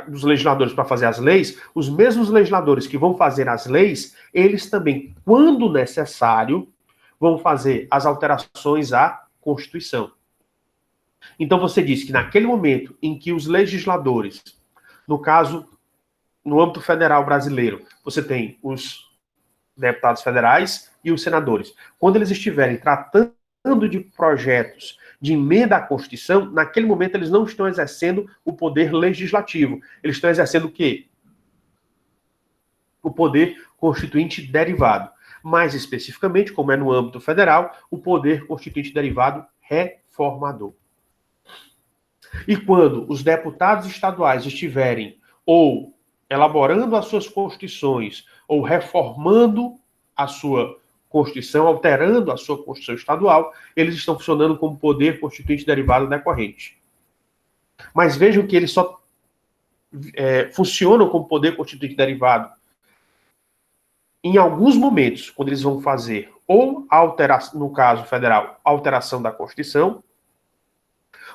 dos legisladores para fazer as leis, os mesmos legisladores que vão fazer as leis, eles também, quando necessário, vão fazer as alterações à Constituição. Então você diz que naquele momento em que os legisladores, no caso, no âmbito federal brasileiro, você tem os deputados federais e os senadores. Quando eles estiverem tratando de projetos de emenda à Constituição, naquele momento eles não estão exercendo o poder legislativo. Eles estão exercendo o quê? O poder constituinte derivado. Mais especificamente, como é no âmbito federal, o poder constituinte derivado reformador. E quando os deputados estaduais estiverem ou elaborando as suas constituições ou reformando a sua Constituição, alterando a sua Constituição estadual, eles estão funcionando como poder constituinte derivado decorrente. Mas vejam que eles só funcionam como poder constituinte derivado em alguns momentos, quando eles vão fazer ou alteração, no caso federal, alteração da Constituição,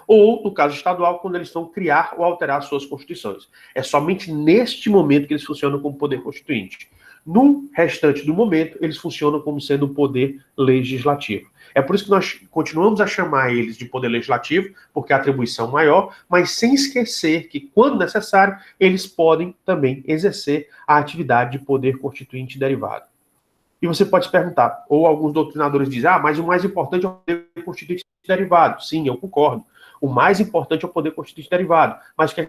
ou, no caso estadual, quando eles vão criar ou alterar suas constituições. É somente neste momento que eles funcionam como poder constituinte. No restante do momento, eles funcionam como sendo o poder legislativo. É por isso que nós continuamos a chamar eles de poder legislativo, porque é a atribuição maior, mas sem esquecer que, quando necessário, eles podem também exercer a atividade de poder constituinte derivado. E você pode se perguntar, ou alguns doutrinadores dizem, mas o mais importante é o poder constituinte derivado. Sim, eu concordo. O mais importante é o poder constituinte derivado. Mas o que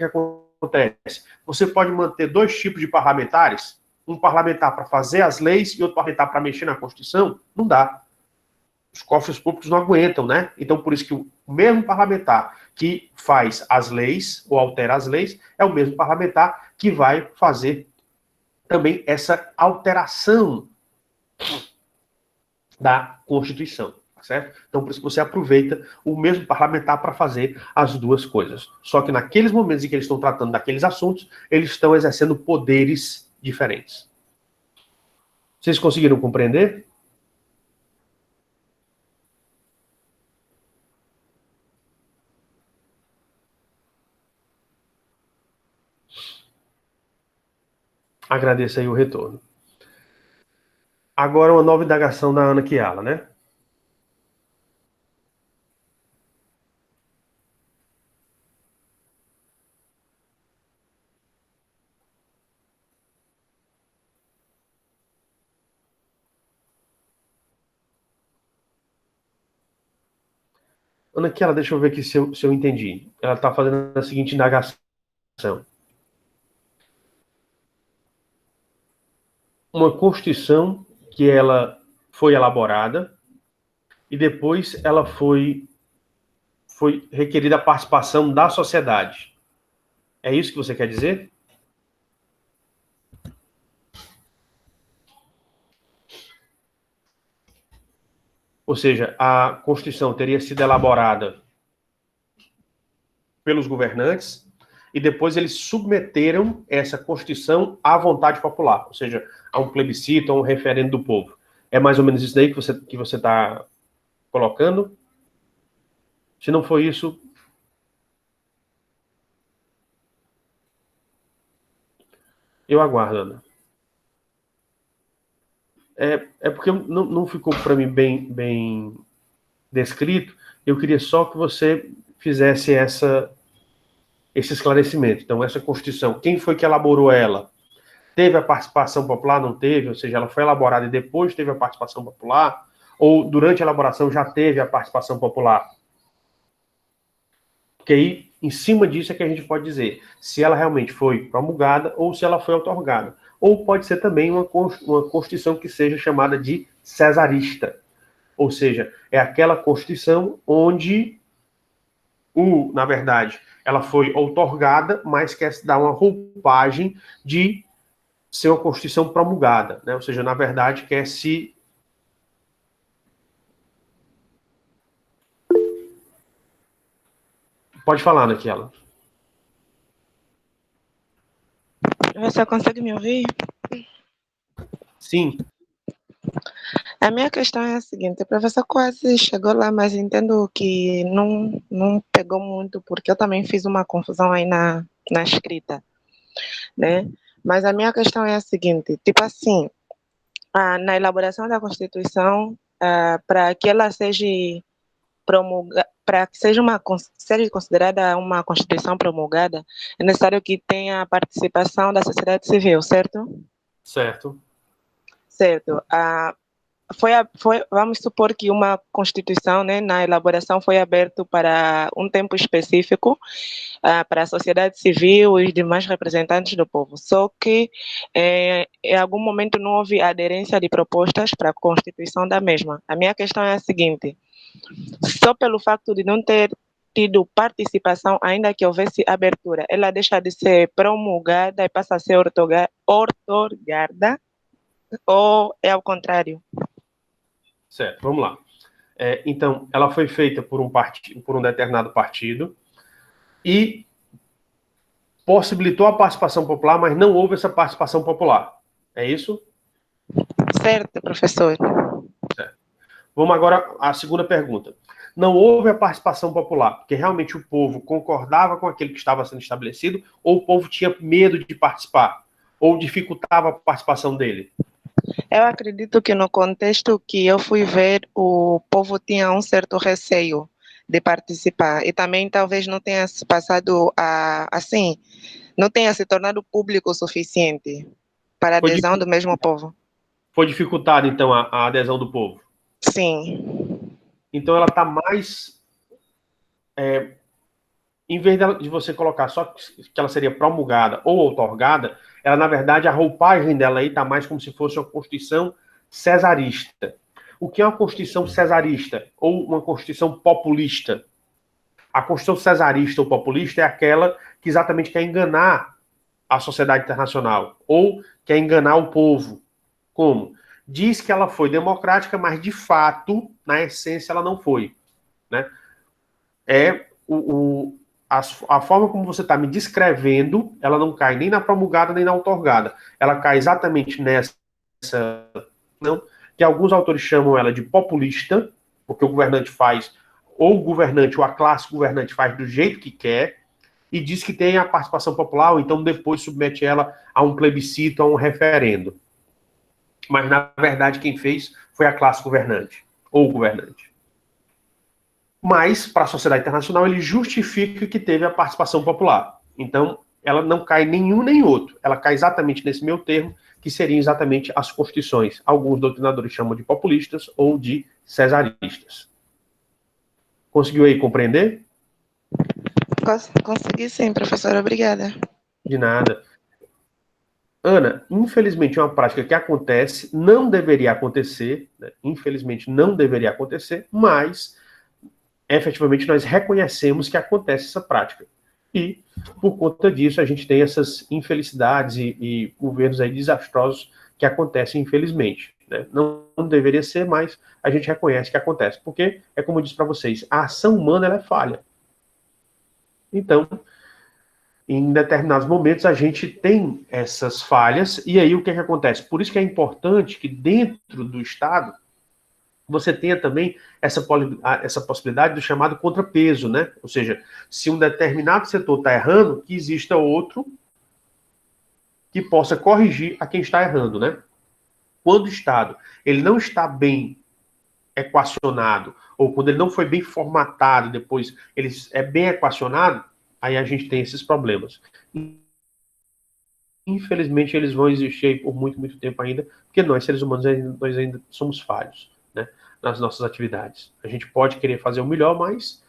acontece? Você pode manter dois tipos de parlamentares? Um parlamentar para fazer as leis e outro parlamentar para mexer na Constituição? Não dá. Os cofres públicos não aguentam, né? Então, por isso que o mesmo parlamentar que faz as leis ou altera as leis é o mesmo parlamentar que vai fazer também essa alteração da Constituição, certo? Então, por isso que você aproveita o mesmo parlamentar para fazer as duas coisas. Só que naqueles momentos em que eles estão tratando daqueles assuntos, eles estão exercendo poderes diferentes. Vocês conseguiram compreender? Agradeço aí o retorno. Agora uma nova indagação da Ana Chiala, né? Ana Chiala, deixa eu ver aqui se eu entendi. Ela está fazendo a seguinte indagação. Uma Constituição que ela foi elaborada e depois ela foi requerida a participação da sociedade. É isso que você quer dizer? Ou seja, a Constituição teria sido elaborada pelos governantes e depois eles submeteram essa Constituição à vontade popular, ou seja, a um plebiscito, a um referendo do povo. É mais ou menos isso daí que você está colocando? Se não for isso, eu aguardo, Ana. É porque não ficou para mim bem descrito. Eu queria só que você fizesse esse esclarecimento. Então, essa Constituição, quem foi que elaborou ela? Teve a participação popular? Não teve? Ou seja, ela foi elaborada e depois teve a participação popular? Ou durante a elaboração já teve a participação popular? Porque aí, em cima disso é que a gente pode dizer se ela realmente foi promulgada ou se ela foi outorgada. Ou pode ser também uma Constituição que seja chamada de cesarista. Ou seja, é aquela Constituição onde, na verdade, ela foi outorgada, mas quer dar uma roupagem de ser uma Constituição promulgada, né? Ou seja, na verdade, quer se... Pode falar, naquela. Você consegue me ouvir? Sim. A minha questão é a seguinte: o professor quase chegou lá, mas entendo que não pegou muito, porque eu também fiz uma confusão aí na escrita, né? Mas a minha questão é a seguinte: tipo assim, na elaboração da Constituição, para que ela seja para que seja considerada uma Constituição promulgada, é necessário que tenha a participação da sociedade civil, certo? Certo. Certo. Vamos supor que uma Constituição, né, na elaboração foi aberto para um tempo específico, para a sociedade civil e os demais representantes do povo. Só que, em algum momento, não houve aderência de propostas para a constituição da mesma. A minha questão é a seguinte: só pelo facto de não ter tido participação, ainda que houvesse abertura, ela deixa de ser promulgada e passa a ser outorgada, ou é ao contrário? Certo, vamos lá. Então, ela foi feita por um determinado partido e possibilitou a participação popular, mas não houve essa participação popular. É isso? Certo, professor. Certo. Vamos agora à segunda pergunta. Não houve a participação popular, porque realmente o povo concordava com aquilo que estava sendo estabelecido, ou o povo tinha medo de participar? ou dificultava a participação dele? Eu acredito que no contexto que eu fui ver, o povo tinha um certo receio de participar e também talvez não tenha se passado assim, não tenha se tornado público o suficiente para a Foi, adesão do mesmo povo. foi dificultada, então, a adesão do povo? Sim. Então, ela está mais... em vez de você colocar só que ela seria promulgada ou outorgada, ela, na verdade, a roupagem dela aí está mais como se fosse uma Constituição cesarista. O que é uma Constituição cesarista ou uma Constituição populista? A Constituição cesarista ou populista é aquela que exatamente quer enganar a sociedade internacional ou quer enganar o povo. Como? Diz que ela foi democrática, mas de fato, na essência, ela não foi. Né? É a forma como você está me descrevendo, ela não cai nem na promulgada nem na outorgada. Ela cai exatamente nessa, não, que alguns autores chamam ela de populista, porque o governante faz, ou o governante ou a classe governante faz do jeito que quer, e diz que tem a participação popular, ou então depois submete ela a um plebiscito, a um referendo. Mas, na verdade, quem fez foi a classe governante, ou o governante. Mas, para a sociedade internacional, ele justifica que teve a participação popular. Então, ela não cai nenhum nem outro. Ela cai exatamente nesse meio termo, que seriam exatamente as constituições. Alguns doutrinadores chamam de populistas ou de cesaristas. Conseguiu aí compreender? Consegui sim, professora, obrigada. De nada. Ana, infelizmente é uma prática que acontece, não deveria acontecer, né? Infelizmente não deveria acontecer, mas efetivamente nós reconhecemos que acontece essa prática. E, por conta disso, a gente tem essas infelicidades e governos aí desastrosos que acontecem, infelizmente. Né? Não deveria ser, mas a gente reconhece que acontece. Porque, é como eu disse para vocês, a ação humana ela é falha. Então, em determinados momentos, a gente tem essas falhas, e aí o que acontece? Por isso que é importante que dentro do Estado você tenha também essa possibilidade do chamado contrapeso, né? Ou seja, se um determinado setor está errando, que exista outro que possa corrigir a quem está errando, né? Quando o Estado ele não está bem equacionado, ou quando ele não foi bem formatado, depois ele é bem equacionado, aí a gente tem esses problemas. Infelizmente, eles vão existir aí por muito, muito tempo ainda, porque nós, seres humanos, nós ainda somos falhos, né, nas nossas atividades. A gente pode querer fazer o melhor, mas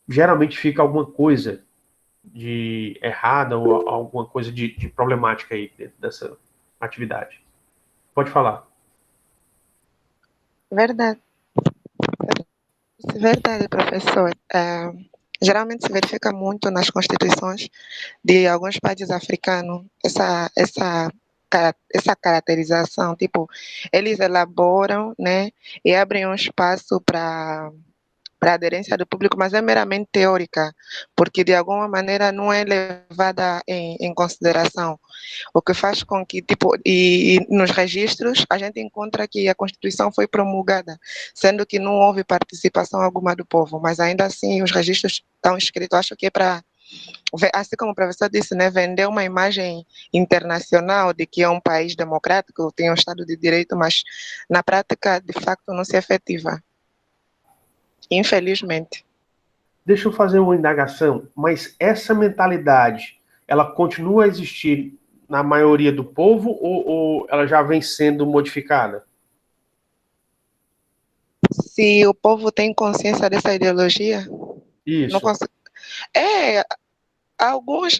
geralmente fica alguma coisa de errada ou alguma coisa de problemática aí dentro dessa atividade. Pode falar. Verdade, verdade, professor. Geralmente se verifica muito nas constituições de alguns países africanos essa caracterização, tipo, eles elaboram, né, e abrem um espaço para aderência do público, mas é meramente teórica, porque de alguma maneira não é levada em consideração, o que faz com que, tipo, e nos registros a gente encontra que a Constituição foi promulgada, sendo que não houve participação alguma do povo, mas ainda assim os registros estão escritos, acho que é para, assim como o professor disse, né, vender uma imagem internacional de que é um país democrático, tem um Estado de Direito, mas na prática, de facto, não se efetiva. Infelizmente. Deixa eu fazer uma indagação, mas essa mentalidade, ela continua a existir na maioria do povo ou ela já vem sendo modificada? Se o povo tem consciência dessa ideologia, não Isso. consegue. É, alguns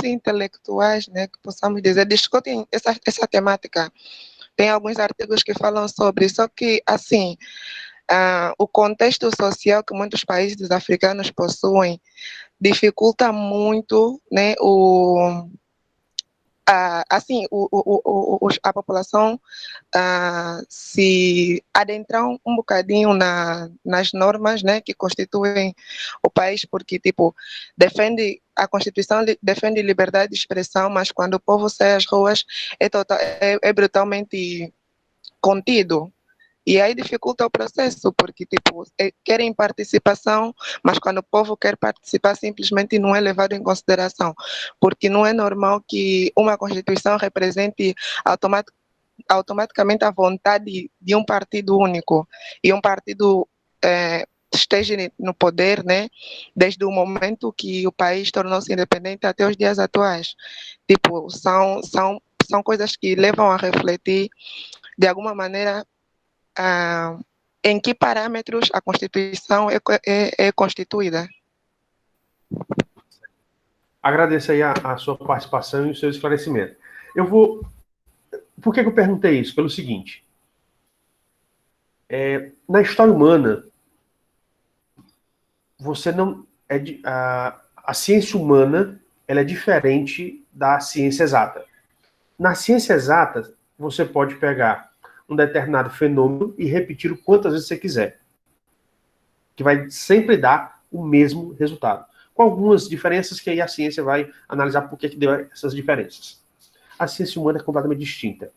intelectuais, né, que possamos dizer, discutem essa temática. Tem alguns artigos que falam sobre, só que, assim, o contexto social que muitos países africanos possuem dificulta muito, né, assim, a população se adentrar um bocadinho nas normas, né, que constituem o país, porque, tipo, a Constituição defende liberdade de expressão, mas quando o povo sai às ruas é brutalmente contido. E aí dificulta o processo, porque tipo, querem participação, mas quando o povo quer participar, simplesmente não é levado em consideração, porque não é normal que uma Constituição represente automaticamente a vontade de um partido único, e um partido esteja no poder, né, desde o momento que o país tornou-se independente até os dias atuais. Tipo, são coisas que levam a refletir, de alguma maneira, em que parâmetros a Constituição é constituída. Agradeço aí a sua participação e o seu esclarecimento. Por que eu perguntei isso? Pelo seguinte, na história humana, você não a ciência humana, ela é diferente da ciência exata. Na ciência exata, você pode pegar um determinado fenômeno e repetir o quantas vezes você quiser, que vai sempre dar o mesmo resultado, com algumas diferenças que aí a ciência vai analisar por que deu essas diferenças. A ciência humana é completamente distinta.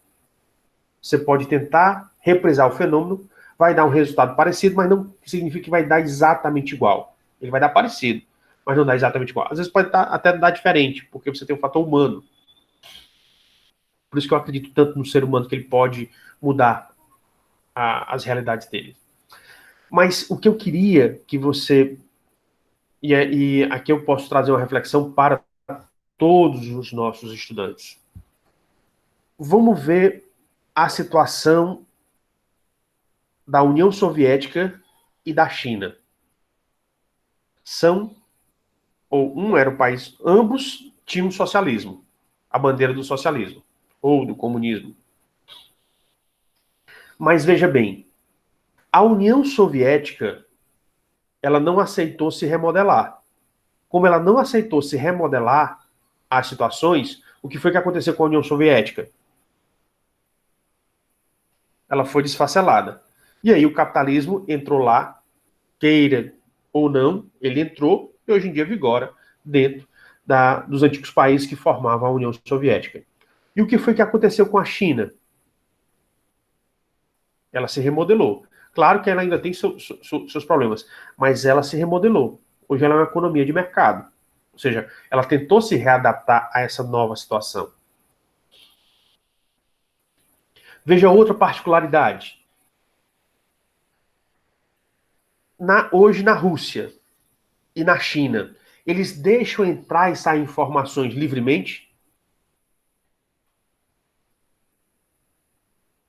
Você pode tentar reprisar o fenômeno, vai dar um resultado parecido, mas não significa que vai dar exatamente igual. Ele vai dar parecido, mas não dá exatamente igual. Às vezes pode até dar diferente, porque você tem um fator humano. Por isso que eu acredito tanto no ser humano, que ele pode mudar as realidades dele. Mas o que eu queria que você... E aqui eu posso trazer uma reflexão para todos os nossos estudantes. Vamos ver a situação da União Soviética e da China. Era o país, ambos tinham socialismo, a bandeira do socialismo, ou do comunismo. Mas veja bem, a União Soviética, ela não aceitou se remodelar. Como ela não aceitou se remodelar as situações, o que foi que aconteceu com a União Soviética? Ela foi desfacelada. E aí o capitalismo entrou lá, queira ou não, ele entrou e hoje em dia vigora dentro dos antigos países que formavam a União Soviética. E o que foi que aconteceu com a China? Ela se remodelou. Claro que ela ainda tem seus problemas, mas ela se remodelou. Hoje ela é uma economia de mercado. Ou seja, ela tentou se readaptar a essa nova situação. Veja outra particularidade. Hoje na Rússia e na China, eles deixam entrar e sair informações livremente?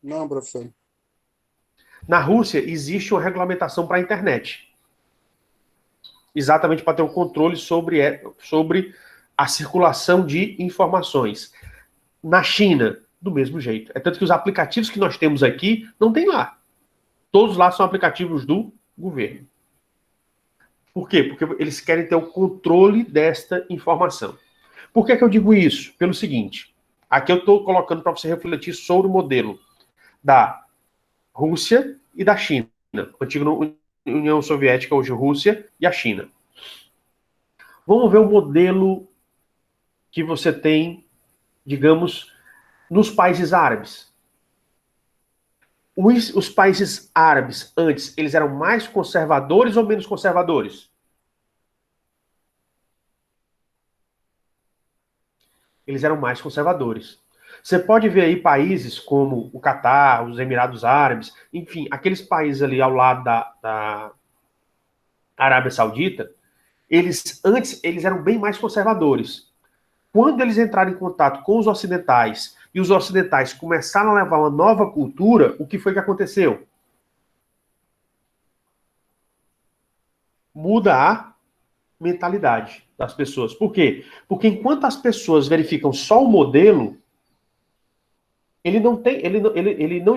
Não, professor. Na Rússia existe uma regulamentação para a internet. Exatamente para ter um controle sobre a circulação de informações. Na China, do mesmo jeito. É tanto que os aplicativos que nós temos aqui não tem lá. Todos lá são aplicativos do governo. Por quê? Porque eles querem ter o controle desta informação. Por que eu digo isso? Pelo seguinte, aqui eu estou colocando para você refletir sobre o modelo da Rússia e da China. Antiga União Soviética, hoje Rússia e a China. Vamos ver o modelo que você tem, digamos, nos países árabes. Os países árabes, antes, eles eram mais conservadores ou menos conservadores? Eles eram mais conservadores. Você pode ver aí países como o Catar, os Emirados Árabes, enfim, aqueles países ali ao lado da Arábia Saudita, antes eles eram bem mais conservadores. Quando eles entraram em contato com os ocidentais e os ocidentais começaram a levar uma nova cultura, o que foi que aconteceu? Muda a mentalidade das pessoas. Por quê? Porque enquanto as pessoas verificam só o modelo, ele não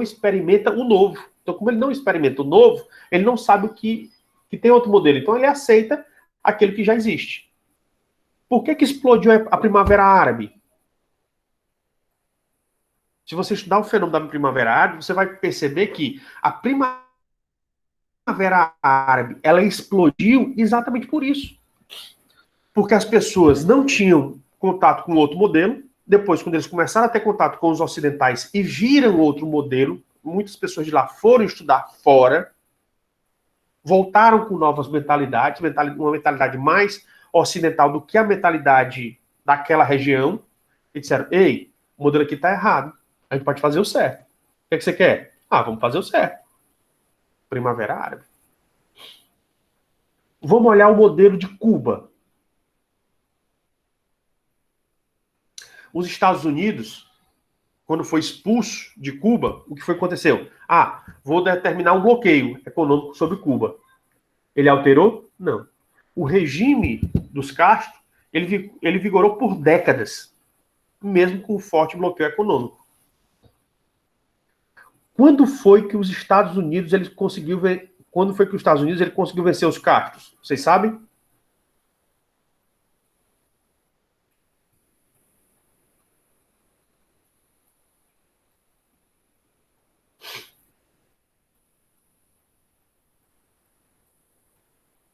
experimenta o novo. Então, como ele não experimenta o novo, ele não sabe que tem outro modelo. Então, ele aceita aquele que já existe. Por que explodiu a Primavera Árabe? Se você estudar o fenômeno da Primavera Árabe, você vai perceber que a Primavera Árabe, ela explodiu exatamente por isso. Porque as pessoas não tinham contato com outro modelo. Depois, quando eles começaram a ter contato com os ocidentais e viram outro modelo, muitas pessoas de lá foram estudar fora, voltaram com novas mentalidades, uma mentalidade mais ocidental do que a mentalidade daquela região, e disseram, ei, o modelo aqui está errado, a gente pode fazer o certo. O que é que você quer? Ah, vamos fazer o certo. Primavera Árabe. Vamos olhar o modelo de Cuba. Os Estados Unidos, quando foi expulso de Cuba, o que foi que aconteceu? Ah, vou determinar um bloqueio econômico sobre Cuba. Ele alterou? Não. O regime dos Castro, ele vigorou por décadas, mesmo com um forte bloqueio econômico. Quando foi que os Estados Unidos ele conseguiu vencer os Castros? Vocês sabem?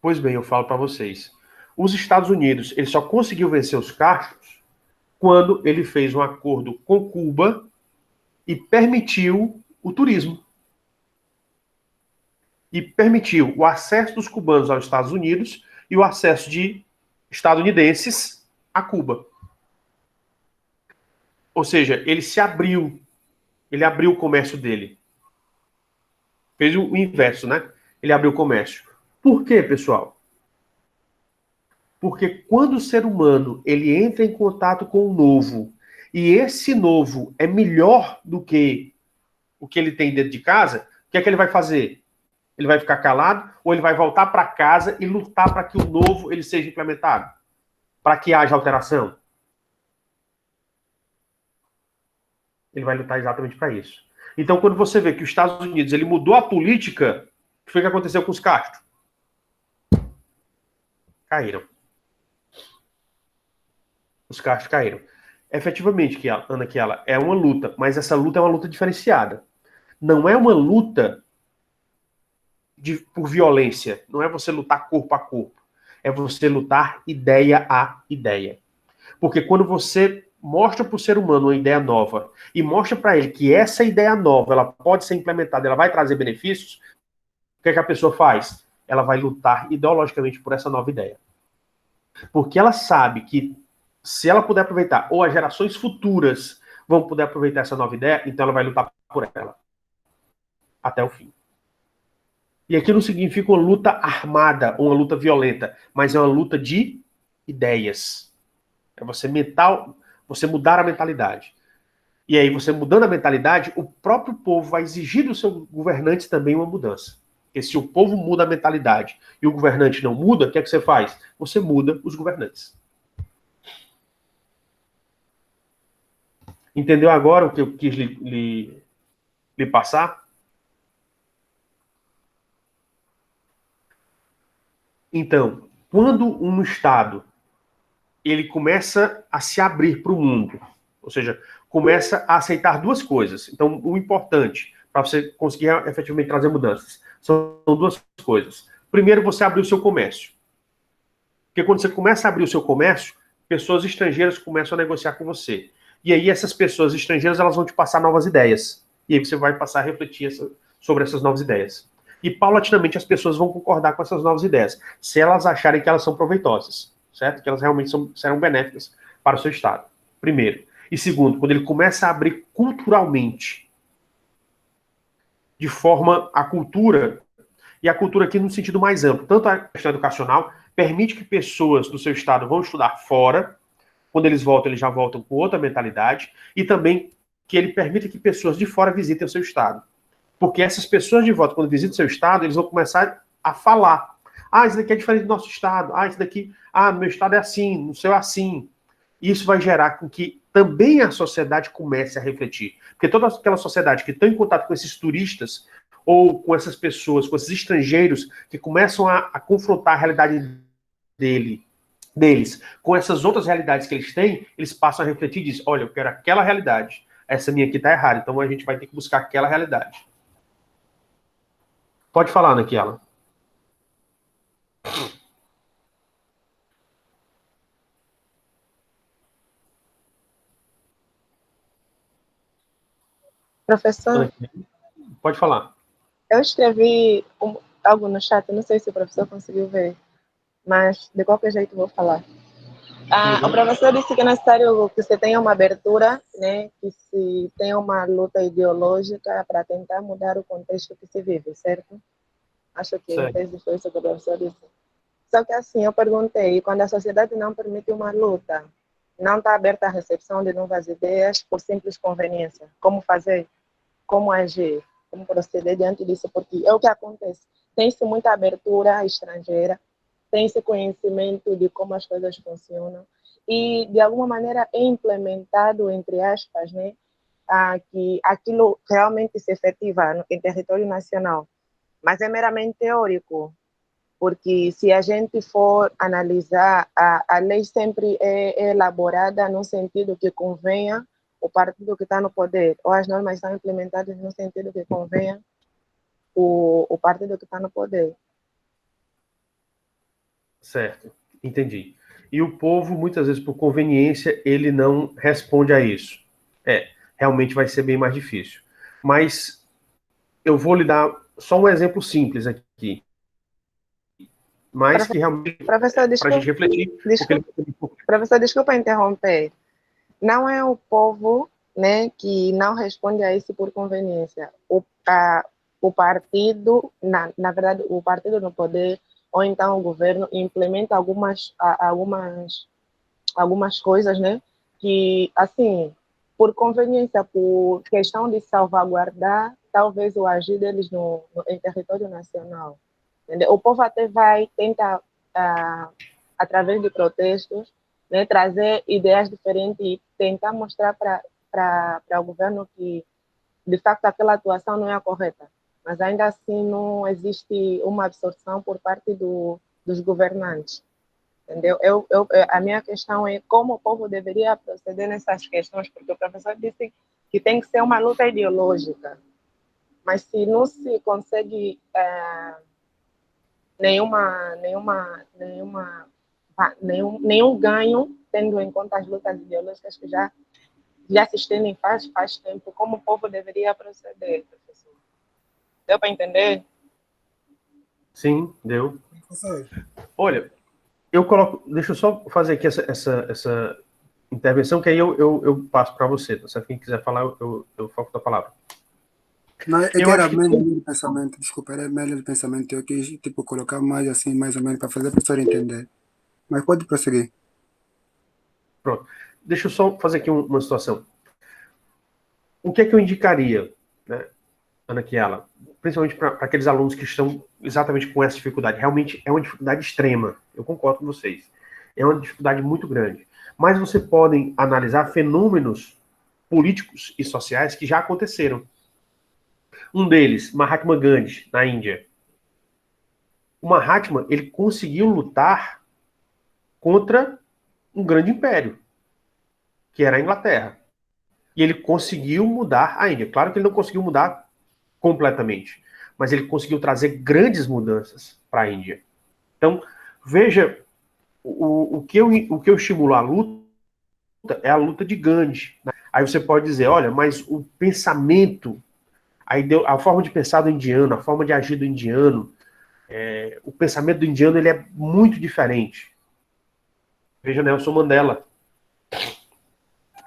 Pois bem, eu falo para vocês. Os Estados Unidos ele só conseguiu vencer os Castros quando ele fez um acordo com Cuba e permitiu o turismo. E permitiu o acesso dos cubanos aos Estados Unidos e o acesso de estadunidenses a Cuba. Ou seja, ele se abriu. Ele abriu o comércio dele. Fez o inverso, né? Ele abriu o comércio. Por quê, pessoal? Porque quando o ser humano ele entra em contato com o novo, e esse novo é melhor do que o que ele tem dentro de casa, o que é que ele vai fazer? Ele vai ficar calado ou ele vai voltar para casa e lutar para que o novo ele seja implementado? Para que haja alteração? Ele vai lutar exatamente para isso. Então, quando você vê que os Estados Unidos ele mudou a política, o que foi que aconteceu com os Castro? Caíram. Os Castro caíram. Efetivamente, Ana Kiala, é uma luta, mas essa luta é uma luta diferenciada. Não é uma luta por violência, não é você lutar corpo a corpo, é você lutar ideia a ideia. Porque quando você mostra para o ser humano uma ideia nova e mostra para ele que essa ideia nova ela pode ser implementada, ela vai trazer benefícios, o que é que a pessoa faz? Ela vai lutar ideologicamente por essa nova ideia. Porque ela sabe que se ela puder aproveitar, ou as gerações futuras vão poder aproveitar essa nova ideia, então ela vai lutar por ela até o fim. E aqui não significa uma luta armada ou uma luta violenta, mas é uma luta de ideias. É você mudar a mentalidade. E aí, você mudando a mentalidade, o próprio povo vai exigir dos seus governantes também uma mudança. Porque se o povo muda a mentalidade e o governante não muda, o que é que você faz? Você muda os governantes. Entendeu agora o que eu quis lhe passar? Então, quando um Estado ele começa a se abrir para o mundo, ou seja, começa a aceitar duas coisas. Então, o importante para você conseguir efetivamente trazer mudanças são duas coisas. Primeiro, você abrir o seu comércio. Porque quando você começa a abrir o seu comércio, pessoas estrangeiras começam a negociar com você. E aí essas pessoas estrangeiras elas vão te passar novas ideias. E aí você vai passar a refletir sobre essas novas ideias. E paulatinamente as pessoas vão concordar com essas novas ideias, se elas acharem que elas são proveitosas, certo? Que elas realmente serão benéficas para o seu Estado. Primeiro. E segundo, quando ele começa a abrir culturalmente, de forma a cultura, e a cultura aqui no sentido mais amplo, tanto a questão educacional, permite que pessoas do seu estado vão estudar fora, quando eles voltam, eles já voltam com outra mentalidade, e também que ele permita que pessoas de fora visitem o seu estado. Porque essas pessoas de volta, quando visitam o seu estado, eles vão começar a falar. Ah, isso daqui é diferente do nosso estado. Ah, isso daqui, no meu estado é assim, no seu é assim. Isso vai gerar com que também a sociedade comece a refletir. Porque toda aquela sociedade que está em contato com esses turistas, ou com essas pessoas, com esses estrangeiros, que começam a confrontar a realidade deles com essas outras realidades que eles têm, eles passam a refletir e dizem, olha, eu quero aquela realidade, essa minha aqui está errada, então a gente vai ter que buscar aquela realidade. Pode falar, Naquiela. Professor, Pode falar. Eu escrevi algo no chat, não sei se o professor conseguiu ver, mas de qualquer jeito vou falar. O professor disse que é necessário que você tenha uma abertura, né, que se tenha uma luta ideológica para tentar mudar o contexto que se vive, certo? Acho que em tese foi isso que o professor disse. Só que assim, eu perguntei, quando a sociedade não permite uma luta, não está aberta à recepção de novas ideias por simples conveniência, como fazer? Como agir? Como proceder diante disso? Porque é o que acontece. Tem-se muita abertura estrangeira, tem-se conhecimento de como as coisas funcionam e, de alguma maneira, é implementado, entre aspas, né, que aquilo realmente se efetiva em território nacional. Mas é meramente teórico, porque se a gente for analisar, a lei sempre é elaborada no sentido que convenha o partido que está no poder, ou as normas são implementadas no sentido que convenha o partido que está no poder. Certo, entendi. E o povo, muitas vezes, por conveniência, ele não responde a isso. Realmente vai ser bem mais difícil. Mas eu vou lhe dar só um exemplo simples aqui, mas que realmente Professor, para a gente refletir. Professor, desculpa interromper. Não é o povo, né, que não responde a isso por conveniência. O partido, na verdade, o partido no poder, ou então o governo, implementa algumas coisas, né, que, assim, por conveniência, por questão de salvaguardar, talvez o agir deles em território nacional. Entendeu? O povo até vai tentar, através de protestos, né, trazer ideias diferentes e tentar mostrar para o governo que, de fato, aquela atuação não é a correta. Mas ainda assim não existe uma absorção por parte dos governantes. Entendeu? A minha questão é como o povo deveria proceder nessas questões, porque o professor disse que tem que ser uma luta ideológica. Mas se não se consegue nenhum ganho, tendo em conta as lutas ideológicas que já se estendem faz tempo, como o povo deveria proceder, professor? Deu para entender? Sim, deu. Olha, eu coloco. Deixa eu só fazer aqui essa intervenção, que aí eu passo para você. Tá? Se quem quiser falar, eu foco da palavra. Não, é que era melhor de pensamento, desculpa, era melhor de pensamento. Eu quis, tipo, colocar mais assim, mais ou menos, para fazer a pessoa entender. Mas pode prosseguir. Pronto. Deixa eu só fazer aqui uma situação. O que é que eu indicaria, né, Ana Chiala? Principalmente para aqueles alunos que estão exatamente com essa dificuldade. Realmente é uma dificuldade extrema. Eu concordo com vocês. É uma dificuldade muito grande. Mas você podem analisar fenômenos políticos e sociais que já aconteceram. Um deles, Mahatma Gandhi, na Índia. O Mahatma, ele conseguiu lutar contra um grande império, que era a Inglaterra. E ele conseguiu mudar a Índia. Claro que ele não conseguiu mudar completamente, mas ele conseguiu trazer grandes mudanças para a Índia. Então, veja, o que eu estimulo a luta é a luta de Gandhi. Né? Aí você pode dizer, olha, mas o pensamento, a forma de pensar do indiano, a forma de agir do indiano, o pensamento do indiano ele é muito diferente. Veja Nelson Mandela.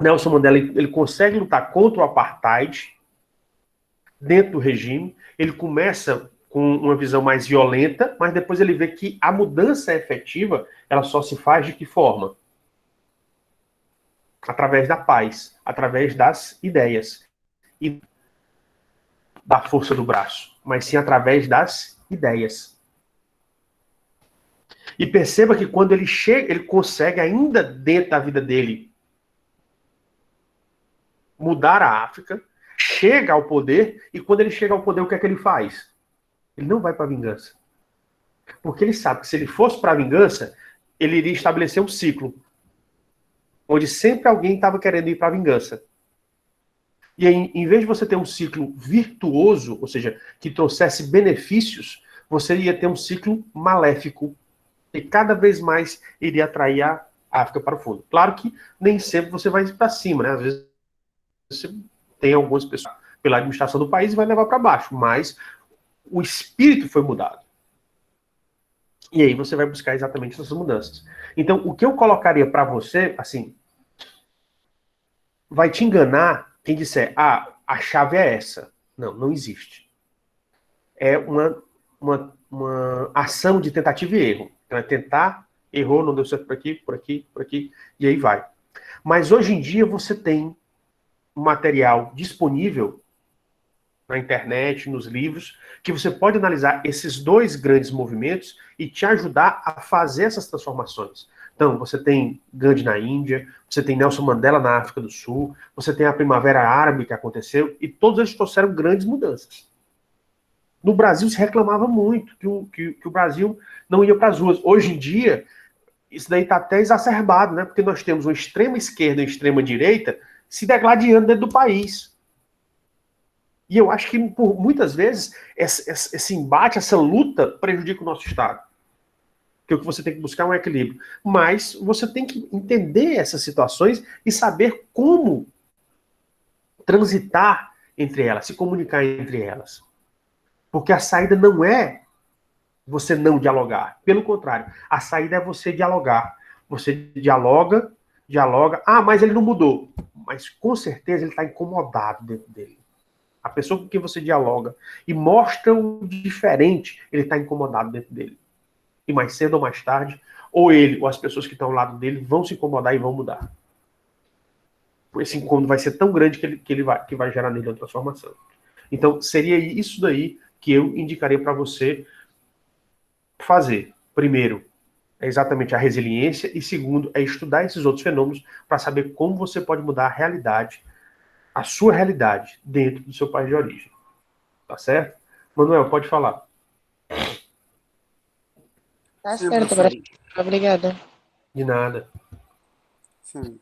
Nelson Mandela ele consegue lutar contra o apartheid dentro do regime. Ele começa com uma visão mais violenta, mas depois ele vê que a mudança efetiva ela só se faz de que forma? Através da paz, através das ideias e da força do braço, mas sim através das ideias. E perceba que quando ele chega, ele consegue ainda dentro da vida dele mudar a África, chega ao poder, e quando ele chega ao poder, o que é que ele faz? Ele não vai para a vingança. Porque ele sabe que se ele fosse para a vingança, ele iria estabelecer um ciclo, onde sempre alguém estava querendo ir para a vingança. E aí, em vez de você ter um ciclo virtuoso, ou seja, que trouxesse benefícios, você ia ter um ciclo maléfico, e cada vez mais iria atrair a África para o fundo. Claro que nem sempre você vai para cima, né? Às vezes você tem algumas pessoas pela administração do país e vai levar para baixo, mas o espírito foi mudado. E aí você vai buscar exatamente essas mudanças. Então, o que eu colocaria para você, assim, vai te enganar quem disser, a chave é essa. Não, não existe. É uma ação de tentativa e erro. Então, é tentar, errou, não deu certo por aqui, por aqui, por aqui, e aí vai. Mas hoje em dia você tem um material disponível na internet, nos livros, que você pode analisar esses dois grandes movimentos e te ajudar a fazer essas transformações. Então, você tem Gandhi na Índia, você tem Nelson Mandela na África do Sul, você tem a Primavera Árabe que aconteceu, e todos eles trouxeram grandes mudanças. No Brasil se reclamava muito que o Brasil não ia para as ruas. Hoje em dia, isso daí está até exacerbado, né? Porque nós temos uma extrema esquerda e uma extrema direita se degladiando dentro do país. E eu acho que, por muitas vezes, esse embate, essa luta, prejudica o nosso Estado. Porque o que você tem que buscar é um equilíbrio. Mas você tem que entender essas situações e saber como transitar entre elas, se comunicar entre elas. Porque a saída não é você não dialogar. Pelo contrário, a saída é você dialogar. Você dialoga, dialoga. Ah, mas ele não mudou. Mas com certeza ele está incomodado dentro dele. A pessoa com quem você dialoga e mostra o diferente, ele está incomodado dentro dele. E mais cedo ou mais tarde, ou ele ou as pessoas que estão ao lado dele vão se incomodar e vão mudar. Esse incômodo vai ser tão grande que vai gerar nele uma transformação. Então, seria isso daí que eu indicaria para você fazer. Primeiro, é exatamente a resiliência, e segundo, é estudar esses outros fenômenos para saber como você pode mudar a realidade, a sua realidade, dentro do seu país de origem. Tá certo? Manuel, pode falar. Tá Sim, certo, professor. obrigada. De nada. Sim.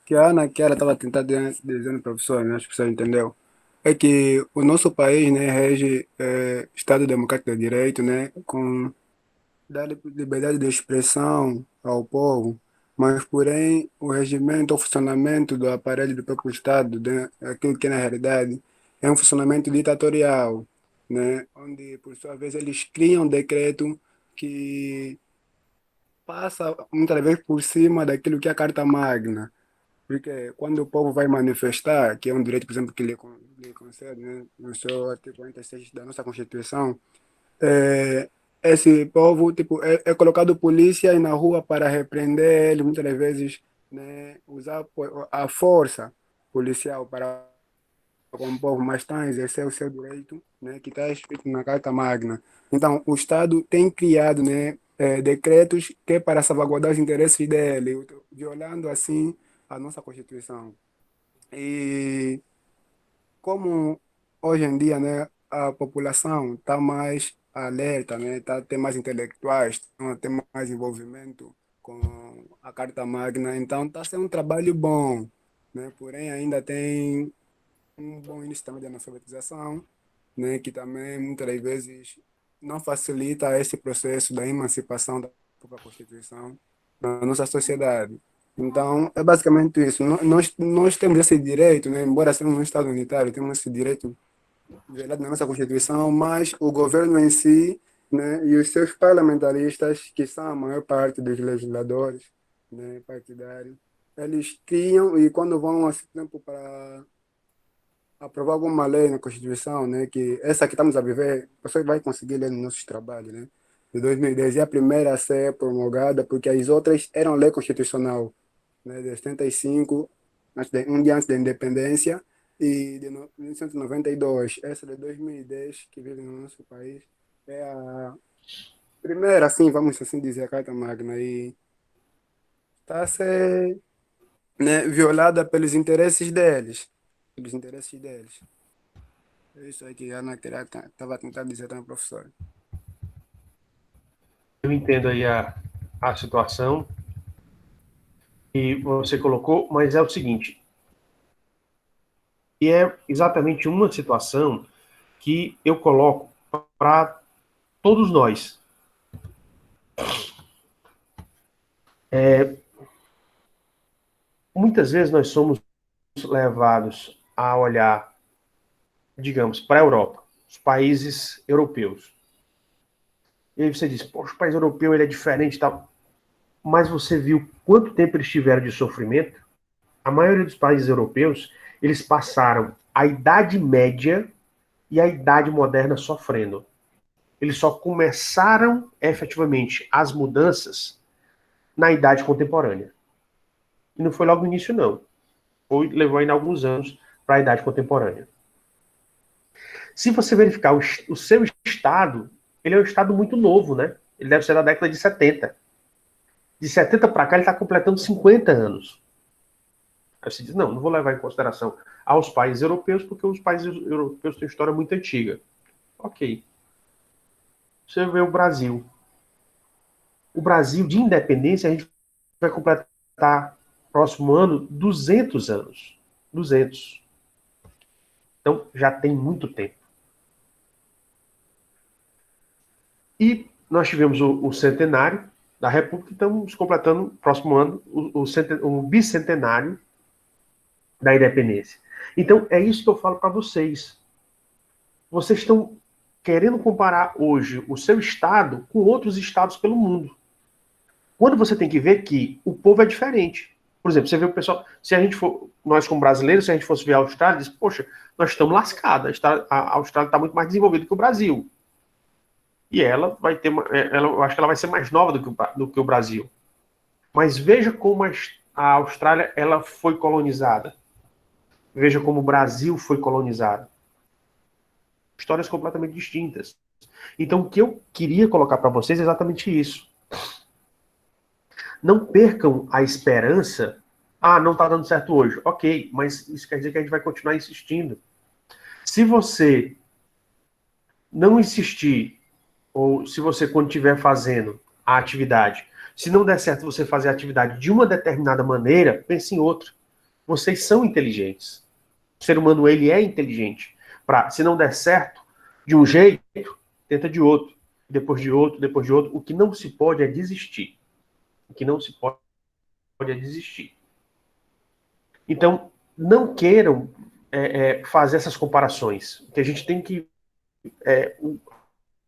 Que a Ana que ela estava tentando dizer, professor, né, acho que você entendeu, é que o nosso país, né, rege Estado Democrático de Direito, né, com dá liberdade de expressão ao povo, mas, porém, o regimento, o funcionamento do aparelho do próprio Estado, né, aquilo que na realidade é um funcionamento ditatorial, né, onde, por sua vez, eles criam um decreto que passa muitas vezes por cima daquilo que é a Carta Magna. Porque quando o povo vai manifestar, que é um direito, por exemplo, que lhe concede, né, no seu artigo 46 da nossa Constituição, é, esse povo tipo, é colocado polícia aí na rua para repreender ele, muitas das vezes, né, usar a força policial para com o povo, mas está a exercer o seu direito, né, que está escrito na Carta Magna. Então, o Estado tem criado, né, decretos que é para salvaguardar os interesses dele, violando assim a nossa Constituição. E como hoje em dia, né, a população está mais alerta, né, tem mais intelectuais, tem mais envolvimento com a Carta Magna, então está sendo um trabalho bom, né, porém ainda tem um bom início também de analfabetização, né, que também muitas das vezes não facilita esse processo da emancipação da própria Constituição na nossa sociedade. Então, é basicamente isso. Nós temos esse direito, né, embora sejamos um Estado unitário, temos esse direito velado na nossa Constituição, mas o governo em si, né, e os seus parlamentaristas, que são a maior parte dos legisladores, né, partidários, eles criam e quando vão, assim, por exemplo, para aprovar alguma lei na Constituição, né, que essa que estamos a viver, você vai conseguir ler nos nossos trabalhos, né, de 2010, é a primeira a ser promulgada, porque as outras eram lei constitucional, né, de 75, um dia antes da independência, e de 1992, essa de 2010, que vive no nosso país, é a primeira, assim, vamos assim dizer, a Carta Magna, e está a ser, né, violada pelos interesses deles, pelos interesses deles. É isso aí que a Ana estava tentando dizer também, professor. Eu entendo aí a situação que você colocou, mas é o seguinte, e é exatamente uma situação que eu coloco para todos nós. Muitas vezes nós somos levados a olhar digamos, para a Europa, os países europeus. E aí você diz, poxa, o país europeu ele é diferente e tal. Mas você viu quanto tempo eles tiveram de sofrimento? A maioria dos países europeus, eles passaram a Idade Média e a Idade Moderna sofrendo. Eles só começaram efetivamente as mudanças na Idade Contemporânea. E não foi logo no início, não. Levou ainda alguns anos para a Idade Contemporânea. Se você verificar o seu estado, ele é um estado muito novo, né? Ele deve ser da década de 70. De 70 para cá, ele está completando 50 anos. Aí você diz, não vou levar em consideração aos países europeus, porque os países europeus têm história muito antiga. Ok. Você vê o Brasil. O Brasil, de independência, a gente vai completar, próximo ano, 200 anos. 200. Então, já tem muito tempo. E nós tivemos o centenário da República, estamos completando, próximo ano, o bicentenário da independência. Então, é isso que eu falo para vocês. Vocês estão querendo comparar hoje o seu estado com outros estados pelo mundo. Quando você tem que ver que o povo é diferente. Por exemplo, você vê o pessoal, se a gente for, nós como brasileiros, se a gente fosse ver a Austrália, diz, poxa, nós estamos lascados, a Austrália está muito mais desenvolvida que o Brasil. E ela vai ter, eu acho que ela vai ser mais nova do que o Brasil. Mas veja como a Austrália ela foi colonizada. Veja como o Brasil foi colonizado. Histórias completamente distintas. Então, o que eu queria colocar para vocês é exatamente isso. Não percam a esperança. Ah, não está dando certo hoje. Ok, mas isso quer dizer que a gente vai continuar insistindo. Se você não insistir, ou se você, quando estiver fazendo a atividade, se não der certo você fazer a atividade de uma determinada maneira, pense em outra. Vocês são inteligentes. O ser humano, ele é inteligente. Se não der certo de um jeito, tenta de outro. Depois de outro, depois de outro. O que não se pode é desistir. O que não se pode é desistir. Então, não queiram fazer essas comparações. Que a gente tem que...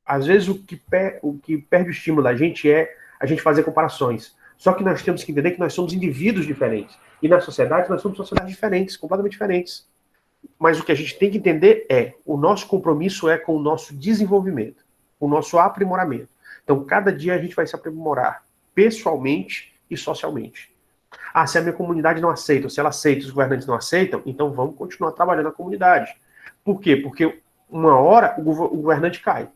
às vezes, o que perde o estímulo da gente é a gente fazer comparações. Só que nós temos que entender que nós somos indivíduos diferentes. E na sociedade, nós somos sociedades diferentes, completamente diferentes. Mas o que a gente tem que entender o nosso compromisso é com o nosso desenvolvimento, com o nosso aprimoramento. Então, cada dia a gente vai se aprimorar pessoalmente e socialmente. Ah, se a minha comunidade não aceita, se ela aceita, os governantes não aceitam, então vamos continuar trabalhando na comunidade. Por quê? Porque uma hora o governante cai.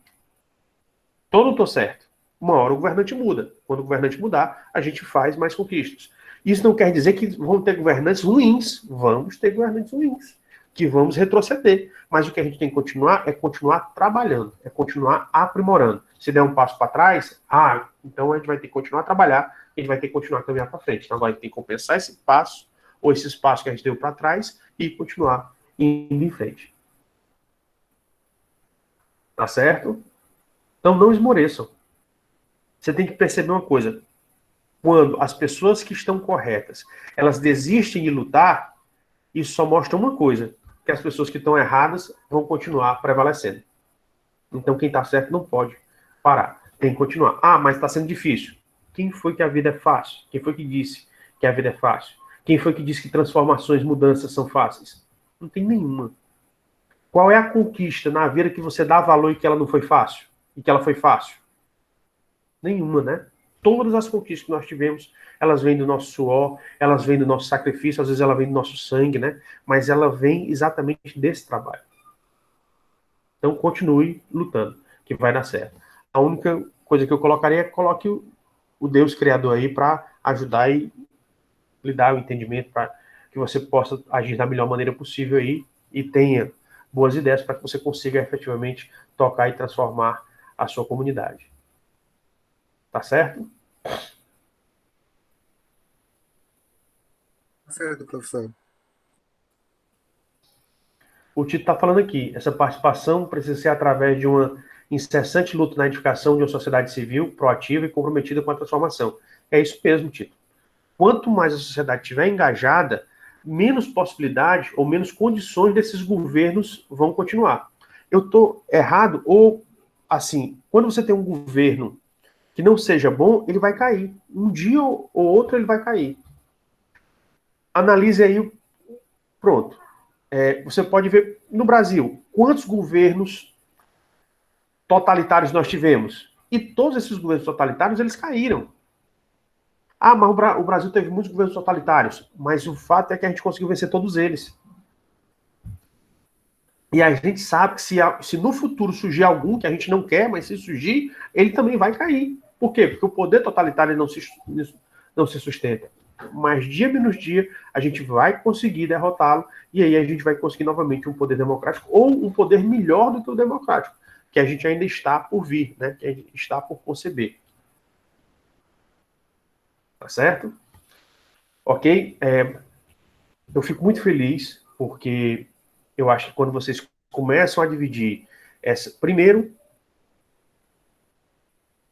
Todo estou certo. Uma hora o governante muda. Quando o governante mudar, a gente faz mais conquistas. Isso não quer dizer que vão ter governantes ruins. Vamos ter governantes ruins, que vamos retroceder. Mas o que a gente tem que continuar é continuar trabalhando, é continuar aprimorando. Se der um passo para trás, então a gente vai ter que continuar a trabalhar, a gente vai ter que continuar a caminhar para frente. Então agora a gente tem que compensar esse passo, ou esses passos que a gente deu para trás, e continuar indo em frente. Tá certo? Então não esmoreçam. Você tem que perceber uma coisa. Quando as pessoas que estão corretas, elas desistem de lutar, isso só mostra uma coisa, que as pessoas que estão erradas vão continuar prevalecendo. Então quem está certo não pode parar. Tem que continuar. Ah, mas está sendo difícil. Quem foi que a vida é fácil? Quem foi que disse que a vida é fácil? Quem foi que disse que transformações, mudanças são fáceis? Não tem nenhuma. Qual é a conquista na vida que você dá valor e que ela não foi fácil? E que ela foi fácil? Nenhuma, né? Todas as conquistas que nós tivemos, elas vêm do nosso suor, elas vêm do nosso sacrifício, às vezes ela vem do nosso sangue, né? Mas ela vem exatamente desse trabalho. Então continue lutando, que vai dar certo. A única coisa que eu colocaria é coloque o Deus Criador aí para ajudar e lhe dar o entendimento para que você possa agir da melhor maneira possível aí e tenha boas ideias para que você consiga efetivamente tocar e transformar a sua comunidade. Tá certo? Tá certo, professor. O Tito está falando aqui, essa participação precisa ser através de uma incessante luta na edificação de uma sociedade civil proativa e comprometida com a transformação. É isso mesmo, Tito. Quanto mais a sociedade estiver engajada, menos possibilidade ou menos condições desses governos vão continuar. Eu estou errado? Ou, assim, quando você tem um governo que não seja bom, ele vai cair. Um dia ou outro ele vai cair. Analise aí, pronto. Você pode ver no Brasil, quantos governos totalitários nós tivemos? E todos esses governos totalitários, eles caíram. Ah, mas o Brasil teve muitos governos totalitários, mas o fato é que a gente conseguiu vencer todos eles. E a gente sabe que se no futuro surgir algum que a gente não quer, mas se surgir, ele também vai cair. Por quê? Porque o poder totalitário não se sustenta. Mas dia menos dia, a gente vai conseguir derrotá-lo, e aí a gente vai conseguir novamente um poder democrático, ou um poder melhor do que o democrático, que a gente ainda está por vir, né? Que a gente está por conceber. Tá certo? Ok? Eu fico muito feliz, porque eu acho que quando vocês começam a dividir primeiro,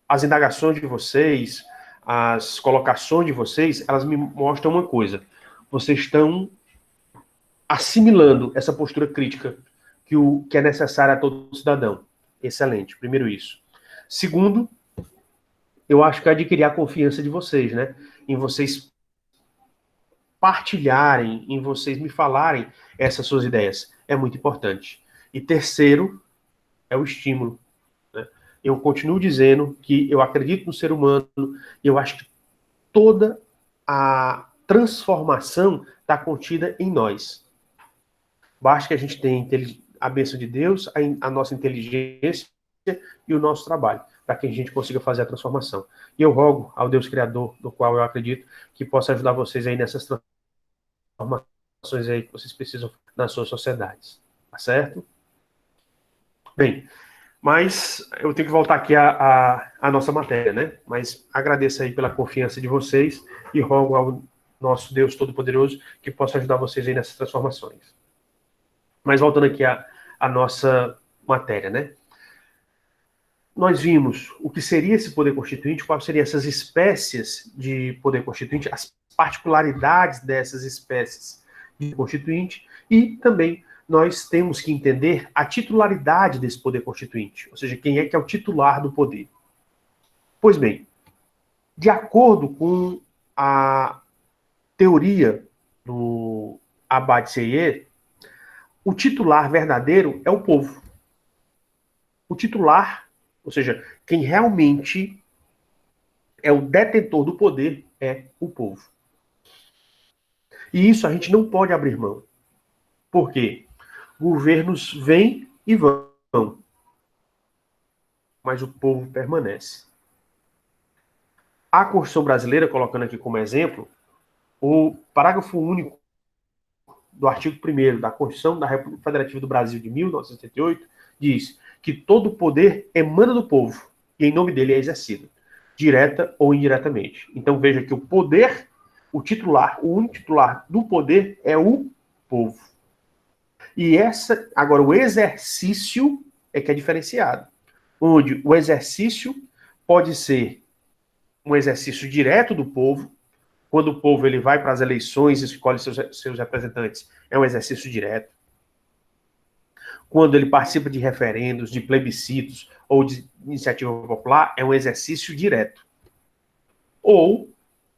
as indagações de vocês, as colocações de vocês, elas me mostram uma coisa. Vocês estão assimilando essa postura crítica que é necessária a todo cidadão. Excelente, primeiro isso. Segundo, eu acho que é adquirir a confiança de vocês, né? Em vocês partilharem, em vocês me falarem essas suas ideias. É muito importante. E terceiro, é o estímulo. Né? Eu continuo dizendo que eu acredito no ser humano, e eu acho que toda a transformação está contida em nós. Basta que a gente tenha a bênção de Deus, a nossa inteligência e o nosso trabalho, para que a gente consiga fazer a transformação. E eu rogo ao Deus Criador, do qual eu acredito, que possa ajudar vocês aí nessas transformações aí que vocês precisam nas suas sociedades. Tá certo? Bem, mas eu tenho que voltar aqui à nossa matéria, né? Mas agradeço aí pela confiança de vocês e rogo ao nosso Deus Todo-Poderoso que possa ajudar vocês aí nessas transformações. Mas voltando aqui à nossa matéria, né? Nós vimos o que seria esse poder constituinte, quais seriam essas espécies de poder constituinte, as particularidades dessas espécies de constituinte, e também nós temos que entender a titularidade desse poder constituinte, ou seja, quem é que é o titular do poder. Pois bem, de acordo com a teoria do Abad Seyer, o titular verdadeiro é o povo. O titular, ou seja, quem realmente é o detentor do poder é o povo. E isso a gente não pode abrir mão. Por quê? Governos vêm e vão, mas o povo permanece. A Constituição brasileira, colocando aqui como exemplo, o parágrafo único do artigo 1º da Constituição da República Federativa do Brasil de 1988 diz que todo poder emana do povo e em nome dele é exercido, direta ou indiretamente. Então veja que o poder, o titular, o único titular do poder é o povo. E agora o exercício é que é diferenciado, onde o exercício pode ser um exercício direto do povo, quando o povo ele vai para as eleições e escolhe seus representantes, é um exercício direto. Quando ele participa de referendos, de plebiscitos ou de iniciativa popular, é um exercício direto. Ou,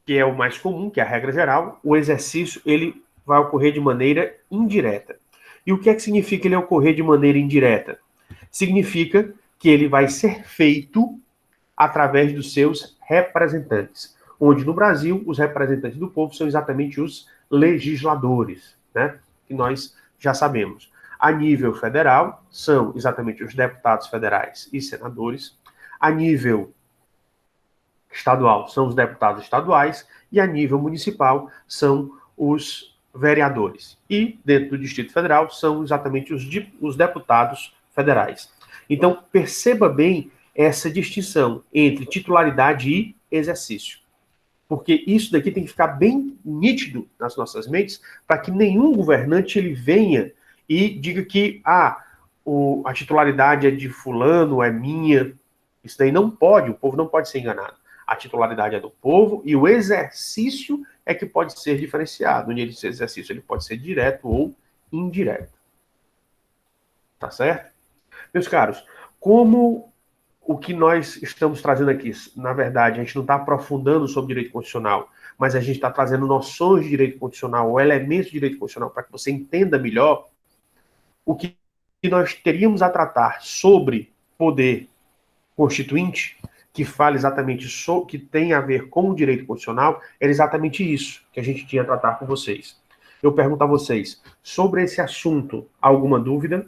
que é o mais comum, que é a regra geral, o exercício ele vai ocorrer de maneira indireta. E o que é que significa ele ocorrer de maneira indireta? Significa que ele vai ser feito através dos seus representantes, onde no Brasil os representantes do povo são exatamente os legisladores, né? Que nós já sabemos. A nível federal são exatamente os deputados federais e senadores. A nível estadual são os deputados estaduais e a nível municipal são os vereadores. E dentro do Distrito Federal são exatamente os deputados federais. Então perceba bem essa distinção entre titularidade e exercício. Porque isso daqui tem que ficar bem nítido nas nossas mentes para que nenhum governante ele venha e diga que a titularidade é de fulano, é minha. Isso daí não pode, o povo não pode ser enganado. A titularidade é do povo e o exercício é que pode ser diferenciado. Esse exercício ele pode ser direto ou indireto. Tá certo? Meus caros, como o que nós estamos trazendo aqui, na verdade, a gente não está aprofundando sobre direito constitucional, mas a gente está trazendo noções de direito constitucional, ou elementos de direito constitucional, para que você entenda melhor o que nós teríamos a tratar sobre poder constituinte, que fala exatamente que tem a ver com o direito constitucional, era exatamente isso que a gente tinha a tratar com vocês. Eu pergunto a vocês, sobre esse assunto, alguma dúvida?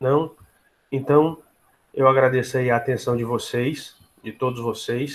Não? Então, eu agradeço aí a atenção de vocês, de todos vocês.